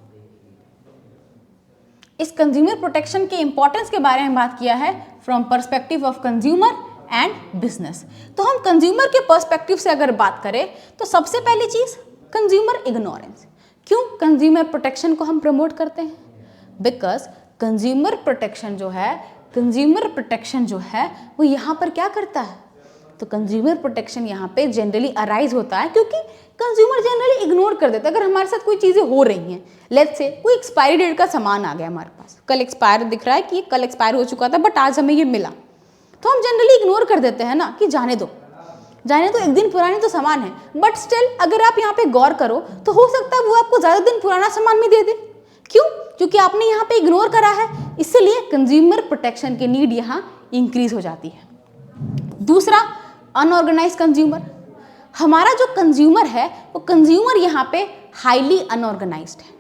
इस कंज्यूमर प्रोटेक्शन के इंपॉर्टेंस के बारे में बात किया है from perspective of consumer and business. तो हम कंज्यूमर के पर्सपेक्टिव से अगर बात करें तो सबसे पहली चीज कंज्यूमर इग्नोरेंस। क्यों कंज्यूमर प्रोटेक्शन को हम प्रमोट करते हैं? बिकॉज कंज्यूमर प्रोटेक्शन जो है वो यहाँ पर क्या करता है? तो कंज्यूमर प्रोटेक्शन यहाँ पे जनरली अराइज होता है क्योंकि कंज्यूमर जनरली इग्नोर कर देता है। अगर हमारे साथ कोई चीज़ें हो रही हैं, लेट्स से कोई एक्सपायरी डेट का सामान आ गया हमारे पास, कल एक्सपायर दिख रहा है कि कल एक्सपायर हो चुका था बट आज हमें ये मिला, तो हम जनरली इग्नोर कर देते हैं ना कि जाने दो एक दिन पुरानी तो सामान है। बट स्टिल अगर आप यहाँ पे गौर करो तो हो सकता है वो आपको ज़्यादा दिन पुराना सामान भी दे दे। क्यों? क्योंकि आपने यहाँ पे इग्नोर करा है, इसलिए कंज्यूमर प्रोटेक्शन की नीड यहाँ इंक्रीज हो जाती है। दूसरा, अनऑर्गेनाइज कंज्यूमर। हमारा जो कंज्यूमर है वो कंज्यूमर यहाँ पे हाईली अनऑर्गेनाइज्ड है।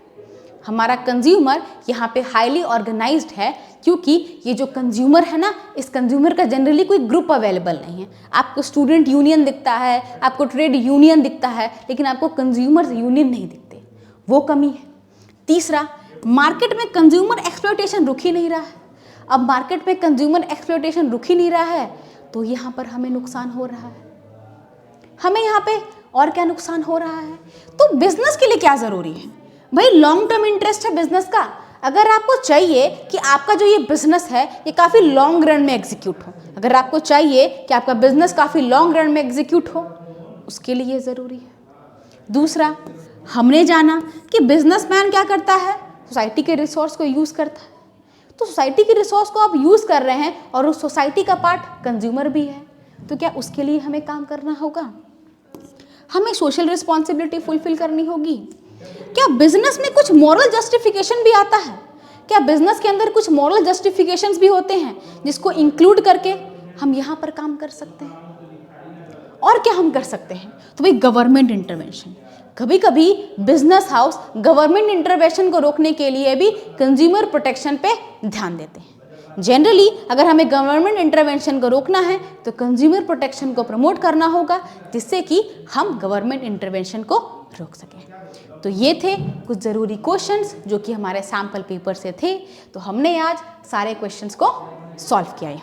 हमारा कंज्यूमर यहाँ पे हाईली ऑर्गेनाइज्ड है क्योंकि ये जो कंज्यूमर है ना, इस कंज्यूमर का जनरली कोई ग्रुप अवेलेबल नहीं है। आपको स्टूडेंट यूनियन दिखता है, आपको ट्रेड यूनियन दिखता है, लेकिन आपको कंज्यूमर यूनियन नहीं दिखते, वो कमी है। तीसरा, मार्केट में कंज्यूमर एक्सप्लॉयटेशन रुक ही नहीं रहा है। अब मार्केट में कंज्यूमर एक्सप्लॉयटेशन रुक ही नहीं रहा है तो यहाँ पर हमें नुकसान हो रहा है। हमें यहाँ पे और क्या नुकसान हो रहा है? तो बिजनेस के लिए क्या जरूरी है? भाई लॉन्ग टर्म इंटरेस्ट है बिजनेस का। अगर आपको चाहिए कि आपका जो ये बिजनेस है ये काफ़ी लॉन्ग रन में एग्जीक्यूट हो, अगर आपको चाहिए कि आपका बिजनेस काफ़ी लॉन्ग रन में एग्जीक्यूट हो, उसके लिए ये ज़रूरी है। दूसरा, हमने जाना कि बिजनेसमैन क्या करता है? सोसाइटी के रिसोर्स को यूज़ करता है। तो सोसाइटी के रिसोर्स को आप यूज़ कर रहे हैं और उस सोसाइटी का पार्ट कंज्यूमर भी है, तो क्या उसके लिए हमें काम करना होगा? हमें सोशल रिस्पॉन्सिबिलिटी फुलफिल करनी होगी। क्या बिजनेस में कुछ मॉरल जस्टिफिकेशन भी आता है? क्या बिजनेस के अंदर कुछ मॉरल जस्टिफिकेशंस भी होते हैं जिसको इंक्लूड करके हम यहाँ पर काम कर सकते हैं? और क्या हम कर सकते हैं? तो भाई गवर्नमेंट इंटरवेंशन। कभी कभी बिजनेस हाउस गवर्नमेंट इंटरवेंशन को रोकने के लिए भी कंज्यूमर प्रोटेक्शन पे ध्यान देते हैं। जनरली अगर हमें गवर्नमेंट इंटरवेंशन को रोकना है तो कंज्यूमर प्रोटेक्शन को प्रमोट करना होगा, जिससे कि हम गवर्नमेंट इंटरवेंशन को रोक सकें। तो ये थे कुछ ज़रूरी क्वेश्चंस जो कि हमारे सैम्पल पेपर से थे। तो हमने आज सारे क्वेश्चंस को सॉल्व किया है।